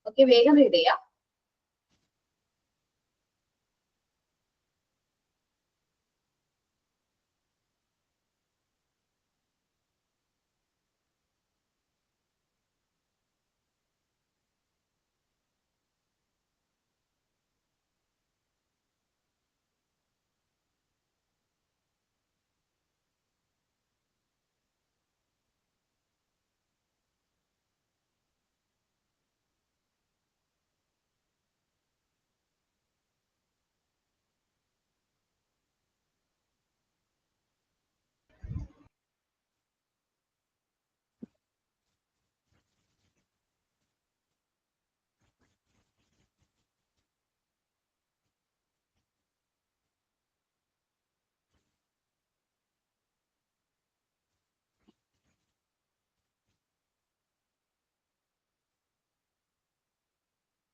ഓക്കെ, വേഗം റീഡ് ചെയ്യാം.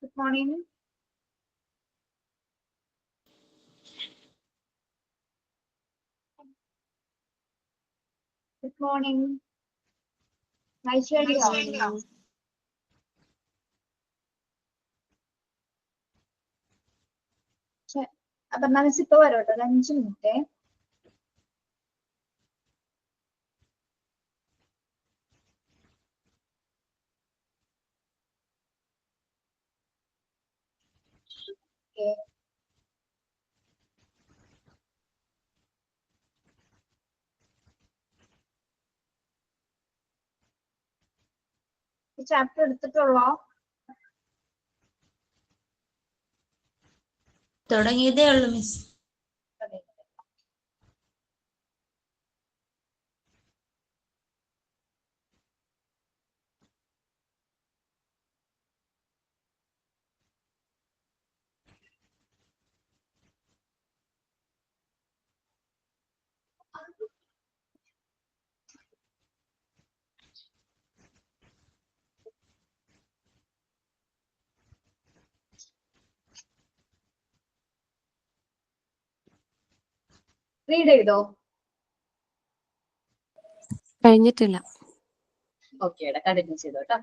Good morning. Good morning. Aishwarya. അപ്പൊ മനസ്സിപ്പോ വരോട്ടോ, ഒരു 5 മിനിറ്റ്. ഈ ചാപ്റ്റർ എടുത്തിട്ടുള്ളോ? തുടങ്ങിയതേ ഉള്ളൂ മിസ്. റീഡ് ചെയ്തോ? കഴിഞ്ഞിട്ടില്ല. ഓക്കെ, കണ്ടിന്യൂ ചെയ്തോ കേട്ടോ.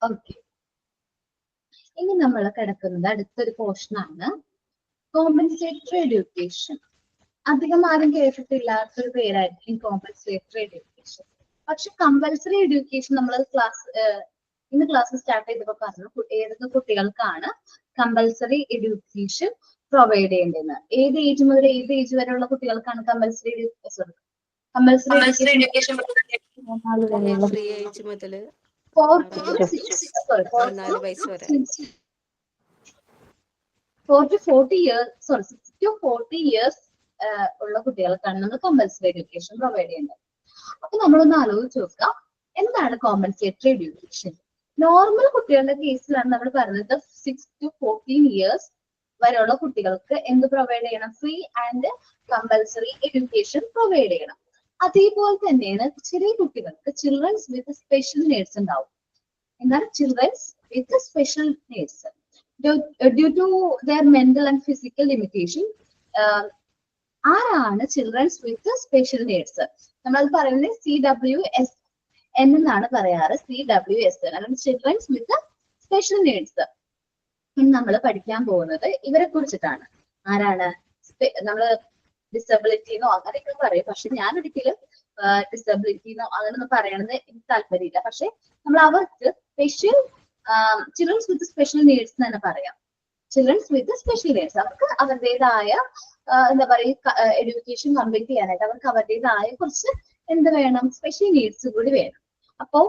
ഓക്കെ, ഇനി നമ്മൾ കിടക്കുന്നത് അടുത്തൊരു പോർഷനാണ്, കോമ്പൻസേറ്ററി എഡ്യൂക്കേഷൻ. അധികം ആരും കേട്ടിട്ടില്ലാത്തൊരു പേരായിരിക്കും കോമ്പൻസേറ്ററി എഡ്യൂക്കേഷൻ. പക്ഷെ കമ്പൽസറി എഡ്യൂക്കേഷൻ നമ്മൾ ഇന്ന് ക്ലാസ് സ്റ്റാർട്ട് ചെയ്തപ്പോൾ പറഞ്ഞു ഏതൊക്കെ കുട്ടികൾക്കാണ് കമ്പൽസറി എഡ്യൂക്കേഷൻ പ്രൊവൈഡ് ചെയ്യേണ്ടതെന്ന്. ഏത് ഏജ് മുതൽ ഏത് ഏജ് വരെയുള്ള കുട്ടികൾക്കാണ് compulsory education? Compulsory education 4 to 40 years, sorry, 6 to 40 years ഉള്ള കുട്ടികൾക്കാണ് നമ്മൾ കമ്പൽസറി എഡ്യൂക്കേഷൻ പ്രൊവൈഡ് ചെയ്യുന്നത്. അപ്പൊ നമ്മളൊന്ന് ആലോചിച്ച് നോക്കാം, എന്താണ് കോമ്പൻസേറ്ററി എഡ്യൂക്കേഷൻ? നോർമൽ കുട്ടികളുടെ കേസിലാണ് നമ്മൾ പറയുന്നത് 6 to 14 years വരെയുള്ള കുട്ടികൾക്ക് എന്ത് പ്രൊവൈഡ് ചെയ്യണം? Free and compulsory education provide ചെയ്യണം. അതേപോലെ തന്നെയാണ് ചെറിയ കുട്ടികൾക്ക് ചിൽഡ്രൻസ് വിത്ത് സ്പെഷ്യൽ നീഡ്സ് ഉണ്ടാവും. എന്താണ് children's with special needs? Due to their mental and physical limitation, ആരാണ് ചിൽഡ്രൻസ് വിത്ത് സ്പെഷ്യൽ നീഡ്സ്? നമ്മൾ പറയുന്നത് CWS എന്നാണ് പറയാറ്. CWS അല്ലെങ്കിൽ ചിൽഡ്രൻസ് വിത്ത് സ്പെഷ്യൽ നീഡ്സ്. ഇന്ന് നമ്മൾ പഠിക്കാൻ പോകുന്നത് ഇവരെ കുറിച്ചിട്ടാണ്. ആരാണ്? നമ്മൾ ഡിസബിലിറ്റിന്നോ അങ്ങനെയൊക്കെ പറയും, പക്ഷെ ഞാൻ ഒരിക്കലും ഡിസബിലിറ്റിന്നോ അങ്ങനെയൊന്നും പറയണമെന്ന് എനിക്ക് താല്പര്യമില്ല. പക്ഷെ നമ്മൾ അവർക്ക് special children's with special needs എന്ന് തന്നെ പറയാം. ചിൽഡ്രൻസ് വിത്ത് സ്പെഷ്യൽ നീഡ്സ് അവർക്ക് അവരുടേതായ എന്താ പറയുക എഡ്യൂക്കേഷൻ കംപ്ലീറ്റ് ചെയ്യാനായിട്ട് അവർക്ക് അവരുടേതായ കുറച്ച് എന്ത് വേണം? സ്പെഷ്യൽ നീഡ്സ് കൂടി വേണം. അപ്പോ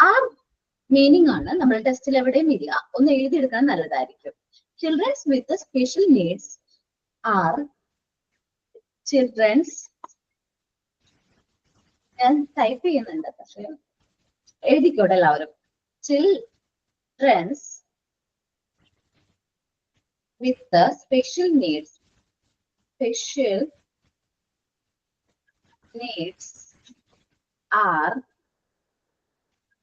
ആ മീനിങ് ആണ് നമ്മൾ ടെസ്റ്റിൽ എവിടെയും ഇല്ല, ഒന്ന് എഴുതിയെടുക്കാൻ നല്ലതായിരിക്കും. Children's with special needs R children's, ഞാൻ ടൈപ്പ് ചെയ്യുന്നുണ്ട് പക്ഷെ എഴുതിക്കോട്ടെ എല്ലാവരും. Children with the special needs are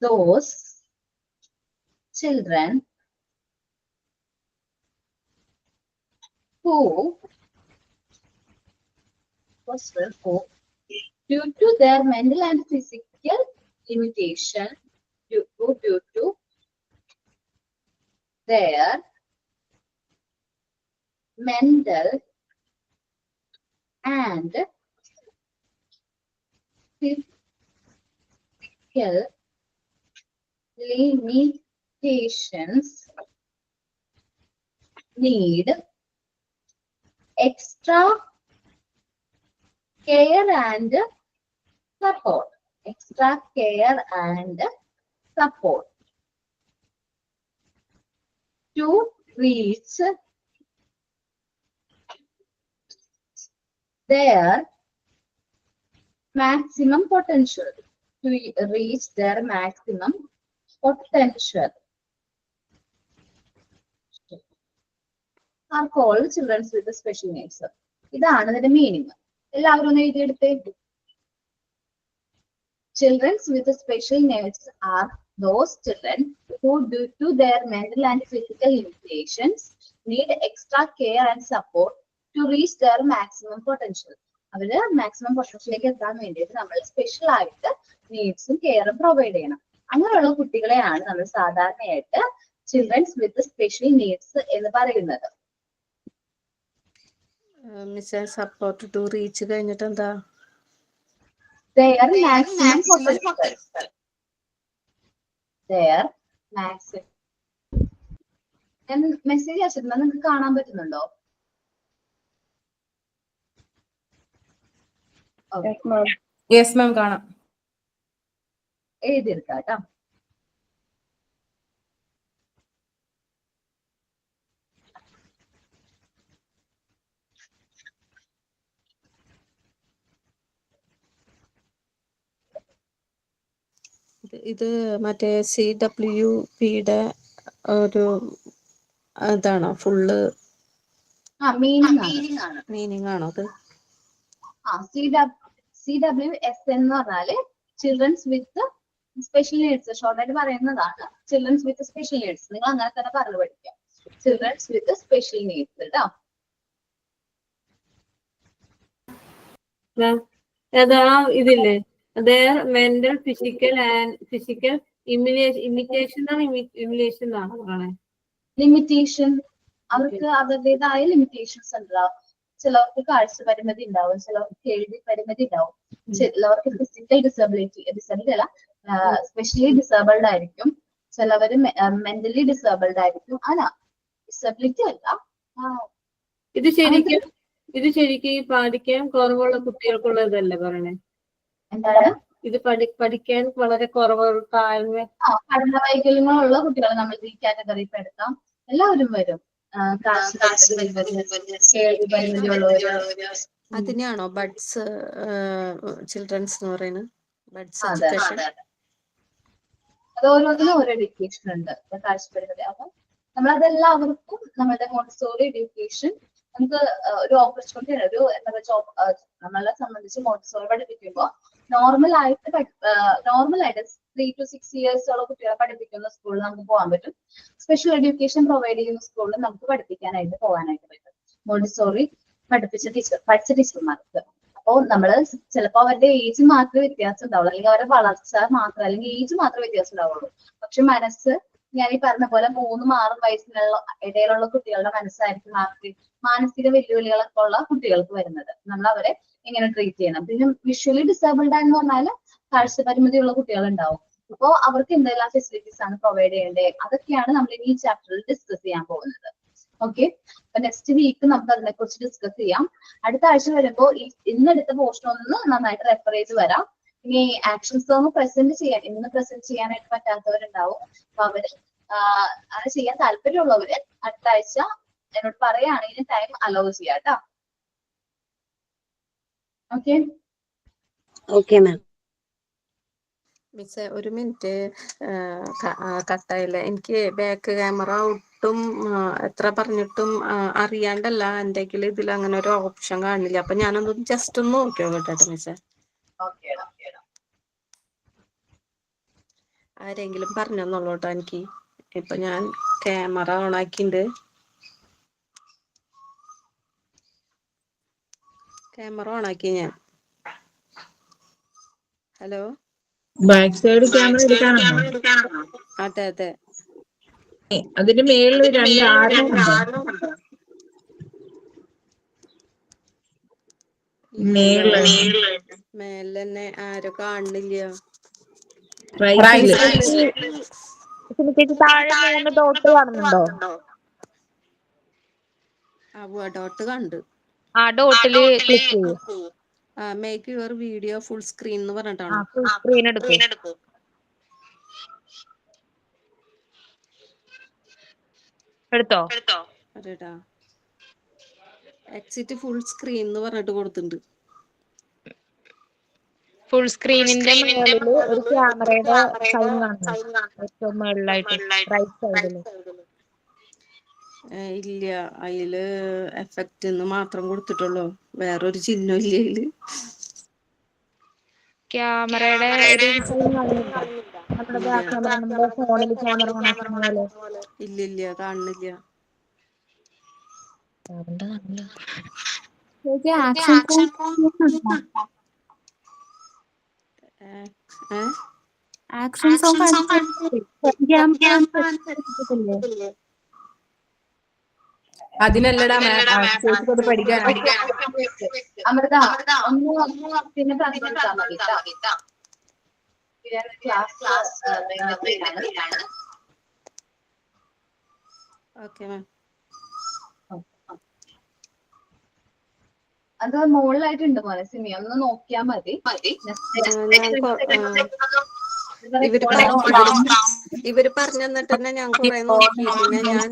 those children who due to their mental and physical limitation, due to their mental and physical limitations need extra care and support. Extra care and support to reach their maximum potential. To reach their maximum potential are called children with special needs. ഇതാണ് ഇതിന്റെ meaning. എല്ലാവരും ഒന്ന് എഴുതിയെടുത്തേ. Children with special needs are those children who, due to their mental and physical limitations, need extra care and support to reach their maximum potential. അവര് maximum പൊട്ടൻഷ്യലിലേക്ക് എത്താൻ വേണ്ടിയിട്ട് നമ്മൾ special ആയിട്ട് നീഡ്സും കെയറും provide ചെയ്യണം. അങ്ങനെയുള്ള കുട്ടികളെയാണ് നമ്മൾ സാധാരണയായിട്ട് ചിൽഡ്രൻസ് വിത്ത് സ്പെഷ്യൽ നീഡ്സ് എന്ന് പറയുന്നത്. സപ്പോർട്ട് ടു റീച്ച് കഴിഞ്ഞിട്ട് എന്താ? Their maximum potential. Their maximum. ഞാൻ മെസ്സേജ് അയച്ചിട്ടുണ്ടോ? നിങ്ങൾക്ക് കാണാൻ പറ്റുന്നുണ്ടോ? യെസ് മാം കാണാം. എഴുതിയെടുക്കാം കേട്ടോ. ഇത് മറ്റേ CWPയുടെ ഒരു ഇതാണോ? ഫുള്ള് മീനിങ് ആണോ അത്? CWS എന്ന് പറഞ്ഞാല് ചിൽഡ്രൻസ് വിത്ത് സ്പെഷ്യൽ നീഡ്സ്. ഷോർട്ടായിട്ട് പറയുന്നതാണ് ചിൽഡ്രൻസ് വിത്ത് സ്പെഷ്യൽ നീഡ്സ്. നിങ്ങൾ അങ്ങനെ തന്നെ പറഞ്ഞു പഠിക്കാം. ചിൽഡ്രൻസ് വിത്ത് സ്പെഷ്യൽ നീഡ്സ് കേട്ടോ. ഇതില്ലേ their mental, physical imitation ആണ്. ലിമിറ്റേഷൻ. അവർക്ക് അവരുടേതായ ലിമിറ്റേഷൻസ് ഉണ്ടാവും. ചിലവർക്ക് കാഴ്ച പരിമിതി ഉണ്ടാവും, ചിലവർക്ക് കേൾവി പരിമിതി ഉണ്ടാവും, ചിലവർക്ക് ഫിസിക്കൽ ഡിസബിലിറ്റി അല്ല സ്പെഷ്യലി ഡിസേബിൾഡ് ആയിരിക്കും, ചിലവര് മെന്റലി ഡിസേബിൾഡ് ആയിരിക്കും. അല്ല, ഡിസബിലിറ്റി അല്ല. ഇത് ശരിക്കും ഈ പഠിക്കാൻ കുറവുള്ള കുട്ടികൾക്കുള്ള ഇതല്ലേ പറയണേ? എന്താണ് ഇത് പഠിക്കാൻ വളരെ കുറവുള്ള പഠന വൈകല്യങ്ങളുള്ള കുട്ടികളെ നമ്മൾ ഈ കാറ്റഗറിയിൽ പെടുത്താം. എല്ലാവരും വരും. കേൾവി പരിമിതിയുള്ളവര്. അതിനാണോ ബഡ്സ് ചിൽഡ്രൻസ് എന്ന് പറയുന്നത്? ബഡ്സ് അത് ഓരോന്നിനും ഓരോ എഡ്യൂക്കേഷൻ ഉണ്ട്. കാഴ്ചപ്പരിമിതി. അപ്പൊ നമ്മളതെല്ലാവർക്കും നമ്മുടെ മോണ്ടിസോറി എഡ്യൂക്കേഷൻ നമുക്ക് ഒരു ഓപ്പർച്യൂണിറ്റി ഉണ്ട്. ഒരു എന്താ ജോബ് നമ്മളെ സംബന്ധിച്ച് മോണ്ടിസോറി പഠിപ്പിക്കുമ്പോൾ നോർമൽ ആയിട്ട് 3 to 6 years ഉള്ള കുട്ടികളെ പഠിപ്പിക്കുന്ന സ്കൂളിൽ നമുക്ക് പോകാൻ പറ്റും. സ്പെഷ്യൽ എഡ്യൂക്കേഷൻ പ്രൊവൈഡ് ചെയ്യുന്ന സ്കൂളിൽ നമുക്ക് പഠിപ്പിക്കാനായിട്ട് പോകാനായിട്ട് പറ്റും. മോണ്ടിസോറി പഠിച്ച ടീച്ചർമാർക്ക്. അപ്പോൾ നമ്മള് ചിലപ്പോൾ അവരുടെ ഏജ് മാത്രമേ വ്യത്യാസം ഉണ്ടാവുള്ളൂ, അല്ലെങ്കിൽ അവരുടെ വളർച്ച മാത്രം, അല്ലെങ്കിൽ ഏജ് മാത്രമേ വ്യത്യാസം ഉണ്ടാവുള്ളൂ. പക്ഷെ മനസ്സ്, ഞാൻ ഈ പറഞ്ഞ പോലെ 3-6 വയസ്സിനുള്ള ഇടയിലുള്ള കുട്ടികളുടെ മനസ്സായിരിക്കും മാനസിക വെല്ലുവിളികളൊക്കെ ഉള്ള കുട്ടികൾക്ക് വരുന്നത്. നമ്മൾ അവരെ എങ്ങനെ ട്രീറ്റ് ചെയ്യണം. പിന്നെ വിഷ്വലി ഡിസേബിൾഡ് എന്ന് പറഞ്ഞാൽ കാഴ്ച പരിമിതിയുള്ള കുട്ടികൾ ഉണ്ടാവും. അപ്പോൾ അവർക്ക് എന്തെല്ലാം ഫെസിലിറ്റീസ് ആണ് പ്രൊവൈഡ് ചെയ്യേണ്ടത്, അതൊക്കെയാണ് നമ്മൾ ഈ ചാപ്റ്ററിൽ ഡിസ്കസ് ചെയ്യാൻ പോകുന്നത്. ഓക്കെ, അപ്പൊ നെക്സ്റ്റ് വീക്ക് നമുക്ക് അതിനെ കുറിച്ച് ഡിസ്കസ് ചെയ്യാം. അടുത്ത ആഴ്ച വരുമ്പോൾ ഇന്നെടുത്ത പോർഷൻ ഒന്ന് നന്നായിട്ട് റെഫർ ചെയ്ത് വരാം. ഇനി ആക്ഷൻ സോങ് ഇന്ന് പ്രസന്റ് ചെയ്യാനായിട്ട് പറ്റാത്തവരുണ്ടാവും. അപ്പൊ അവര് അത് ചെയ്യാൻ താല്പര്യമുള്ളവര് അടുത്ത ആഴ്ച എന്നോട് പറയുകയാണെങ്കിൽ ടൈം അലോ ചെയ്യാം കേട്ടോ. Okay okay ma'am. മിസ്സേ ഒരു മിനിറ്റ്, കട്ടായില്ല. എനിക്ക് ബാക്ക് ക്യാമറ ഒട്ടും എത്ര പറഞ്ഞിട്ടും അറിയാണ്ടല്ല, എന്തെങ്കിലും ഇതിൽ അങ്ങനെ ഒരു ഓപ്ഷൻ കാണില്ല. അപ്പൊ ഞാനൊന്ന് ജസ്റ്റ് ഒന്ന് നോക്കിയോ കേട്ടോ മിസ്സേ. ആരെങ്കിലും പറഞ്ഞോന്നുള്ളൂ കേട്ടോ എനിക്ക്. ഇപ്പൊ ഞാൻ ക്യാമറ ഓൺ ആക്കിണ്ട്. ക്യാമറ ഓൺ ആക്കി ഞാൻ. ഹലോ, ബാക്ക് സൈഡ് ക്യാമറ എടുക്കാനാണോ? അതെ അതെ. അതിന്റെ മേളിൽ 2 ആരോ ഉണ്ടോ? മേളില് മേലെന്നെ ആരോ കാണുന്നില്ല. റൈറ്റില്. താഴെ 3 ഡോട്ട് കാണുന്നുണ്ടോ? ഡോട്ട് കണ്ട്. ആ ഡോട്ടില് ക്ലിക്ക് ചെയ്യൂ. Make your video full screen എന്ന് പറഞ്ഞിട്ടാണ്. ഫുൾ സ്ക്രീൻ എടുക്കൂ. എടുത്തോ? അതെടാ, എക്സിറ്റ് ഫുൾ സ്ക്രീൻ എന്ന് പറഞ്ഞിട്ട് കൊടുത്തിട്ടുണ്ട്. ഫുൾ സ്ക്രീനിന്റെ മുകളില് ഒരു ക്യാമറയുടെ സൈൻ കാണുന്നു. ഏറ്റവും മുകളിലായിട്ട് റൈറ്റ് സൈഡില്. ഇല്ല, അതില് എഫക്റ്റ് എന്ന് മാത്രം കൊടുത്തിട്ടുള്ളൂ, വേറൊരു ചിഹ്നം ഇല്ല അതില്. ക്യാമറയുടെ ഒരു സൈൻ കാണുന്നുണ്ടോ? നമ്മുടെ ബാക്ക് ക്യാമറ, നമ്മുടെ ഫോണിൽ ക്യാമറ ഓൺ ആക്കുന്ന പോലെ. ഇല്ല, കാണുന്നില്ല. ആക്ഷൻ ആക്ഷൻ സോങ് അതിനല്ലടാ ചേച്ചിക്ക് അത് പഠിക്കാനാ. അമൃത ഒന്ന് പിന്നെ പറഞ്ഞു കൊടുത്താൽ മതി കേട്ടോ. Class okay ma'am. അത് മുകളിലായിട്ടുണ്ട് മോനെ സിമി, ഒന്ന് നോക്കിയാ മതി. ഇവര് പറഞ്ഞു തന്നിട്ട് തന്നെ ഞാൻ കുറെ നോക്കി. പിന്നെ ഞാൻ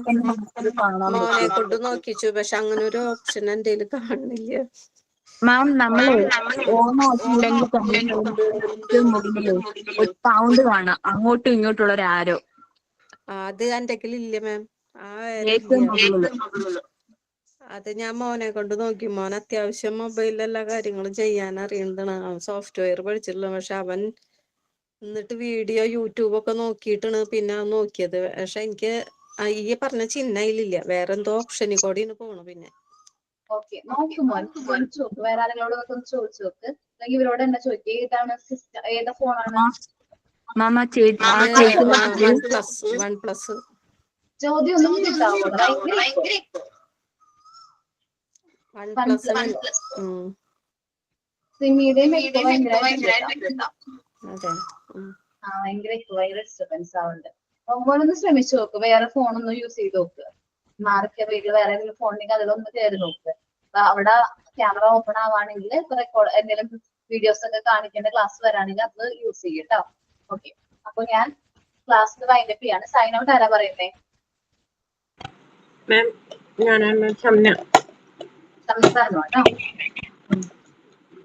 മോനെ കൊണ്ട് നോക്കിച്ചു, പക്ഷെ അങ്ങനെ ഒരു ഓപ്ഷൻ എന്റെ കയ്യിൽ കാണുന്നില്ല. മാം, നമ്മള് ഓൺ ആക്കിയില്ലെങ്കിൽ തന്നെ മുകളില് ഒരു സൗണ്ട് കാണാം, അങ്ങോട്ടും ഇങ്ങോട്ടുള്ള ഒരു ആരോ. അത് എന്റെ കയ്യിലില്ല മാം. ഏറ്റവും മുകളില്. അത് ഞാൻ മോനെ കൊണ്ട് നോക്കി. മോൻ അത്യാവശ്യം മൊബൈലിൽ എല്ലാ കാര്യങ്ങളും ചെയ്യാൻ അറിയുന്നതാണ്. അവൻ സോഫ്റ്റ്വെയർ പഠിച്ചിട്ടുള്ള, പക്ഷെ അവൻ എന്നിട്ട് വീഡിയോ യൂട്യൂബ് ഒക്കെ നോക്കിയിട്ടാണ് പിന്നെ നോക്കിയത്. പക്ഷെ എനിക്ക് ഈ പറഞ്ഞ ചിഹ്നയിലില്ല, വേറെ എന്തോ ഓപ്ഷനിൽ കൂടെയാണ് പോണു. പിന്നെ ഓക്കെ, നോക്കുമോൻ ചോദിച്ചു നോക്ക്, വേറെ ആരെങ്കിലും ഒന്ന് ചോദിച്ചു നോക്ക്, അല്ലെങ്കിൽ ഇവരോട് തന്നെ ചോദിക്കുക ഏതാണ് സിസ്റ്റം, ഏതാ ഫോണാണ്. OnePlus. ചോദ്യം ഒന്നും കിട്ടാവോ? സിമിയുടെയും എക്കോ ഭയങ്കരമായിട്ട് ഭയങ്കര ഡിസ്റ്റർബൻസ് ആവുന്നുണ്ട്. ഒന്ന് ശ്രമിച്ചു നോക്ക്, വേറെ ഫോണൊന്ന് യൂസ് ചെയ്ത് നോക്ക്. മാർക്കിയ പേരിൽ വേറെ ഏതെങ്കിലും ഫോണിലേക്ക് അതിലൊന്ന് കയറി നോക്ക്. അവിടെ ക്യാമറ ഓപ്പൺ ആവുകയാണെങ്കിൽ എന്തെങ്കിലും വീഡിയോസ് ഒക്കെ കാണിക്കേണ്ട ക്ലാസ് വരാണെങ്കിൽ അത് യൂസ് ചെയ്യും കേട്ടോ. ഓക്കെ, അപ്പൊ ഞാൻ ക്ലാസ് വൈൻഡപ്പ് ചെയ്യാണ്. സൈൻ ഔട്ട് ആരാ പറയുന്നേ?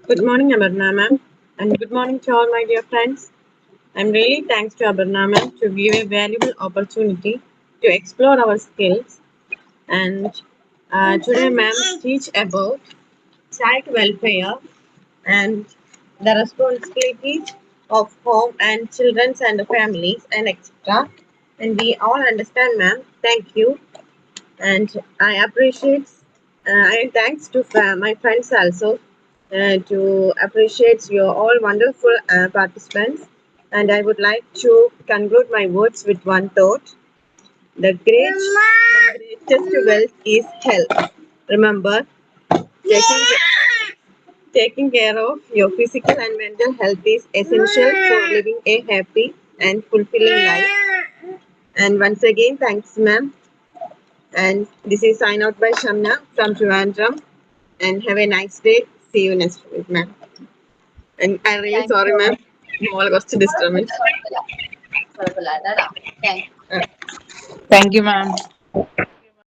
Good morning, Abarna ma'am, and good morning to all my dear friends. I'm really thanks to Abarna ma'am to give a valuable opportunity to explore our skills. And today ma'am teach about child welfare and the responsibilities of home and children and families and etc. And we all understand ma'am. Thank you. And I appreciate, and thanks to my friends also to appreciate your all wonderful participants. And I would like to conclude my words with one thought. The greatest wealth is health. Remember, taking care of your physical and mental health is essential for living a happy and fulfilling life. And once again, thanks ma'am. And this is sign out by Shamna from Trivandrum. And have a nice day. See you next week, ma'am. And I'm really sorry, ma'am. All was to disturbance. Thank you, ma'am.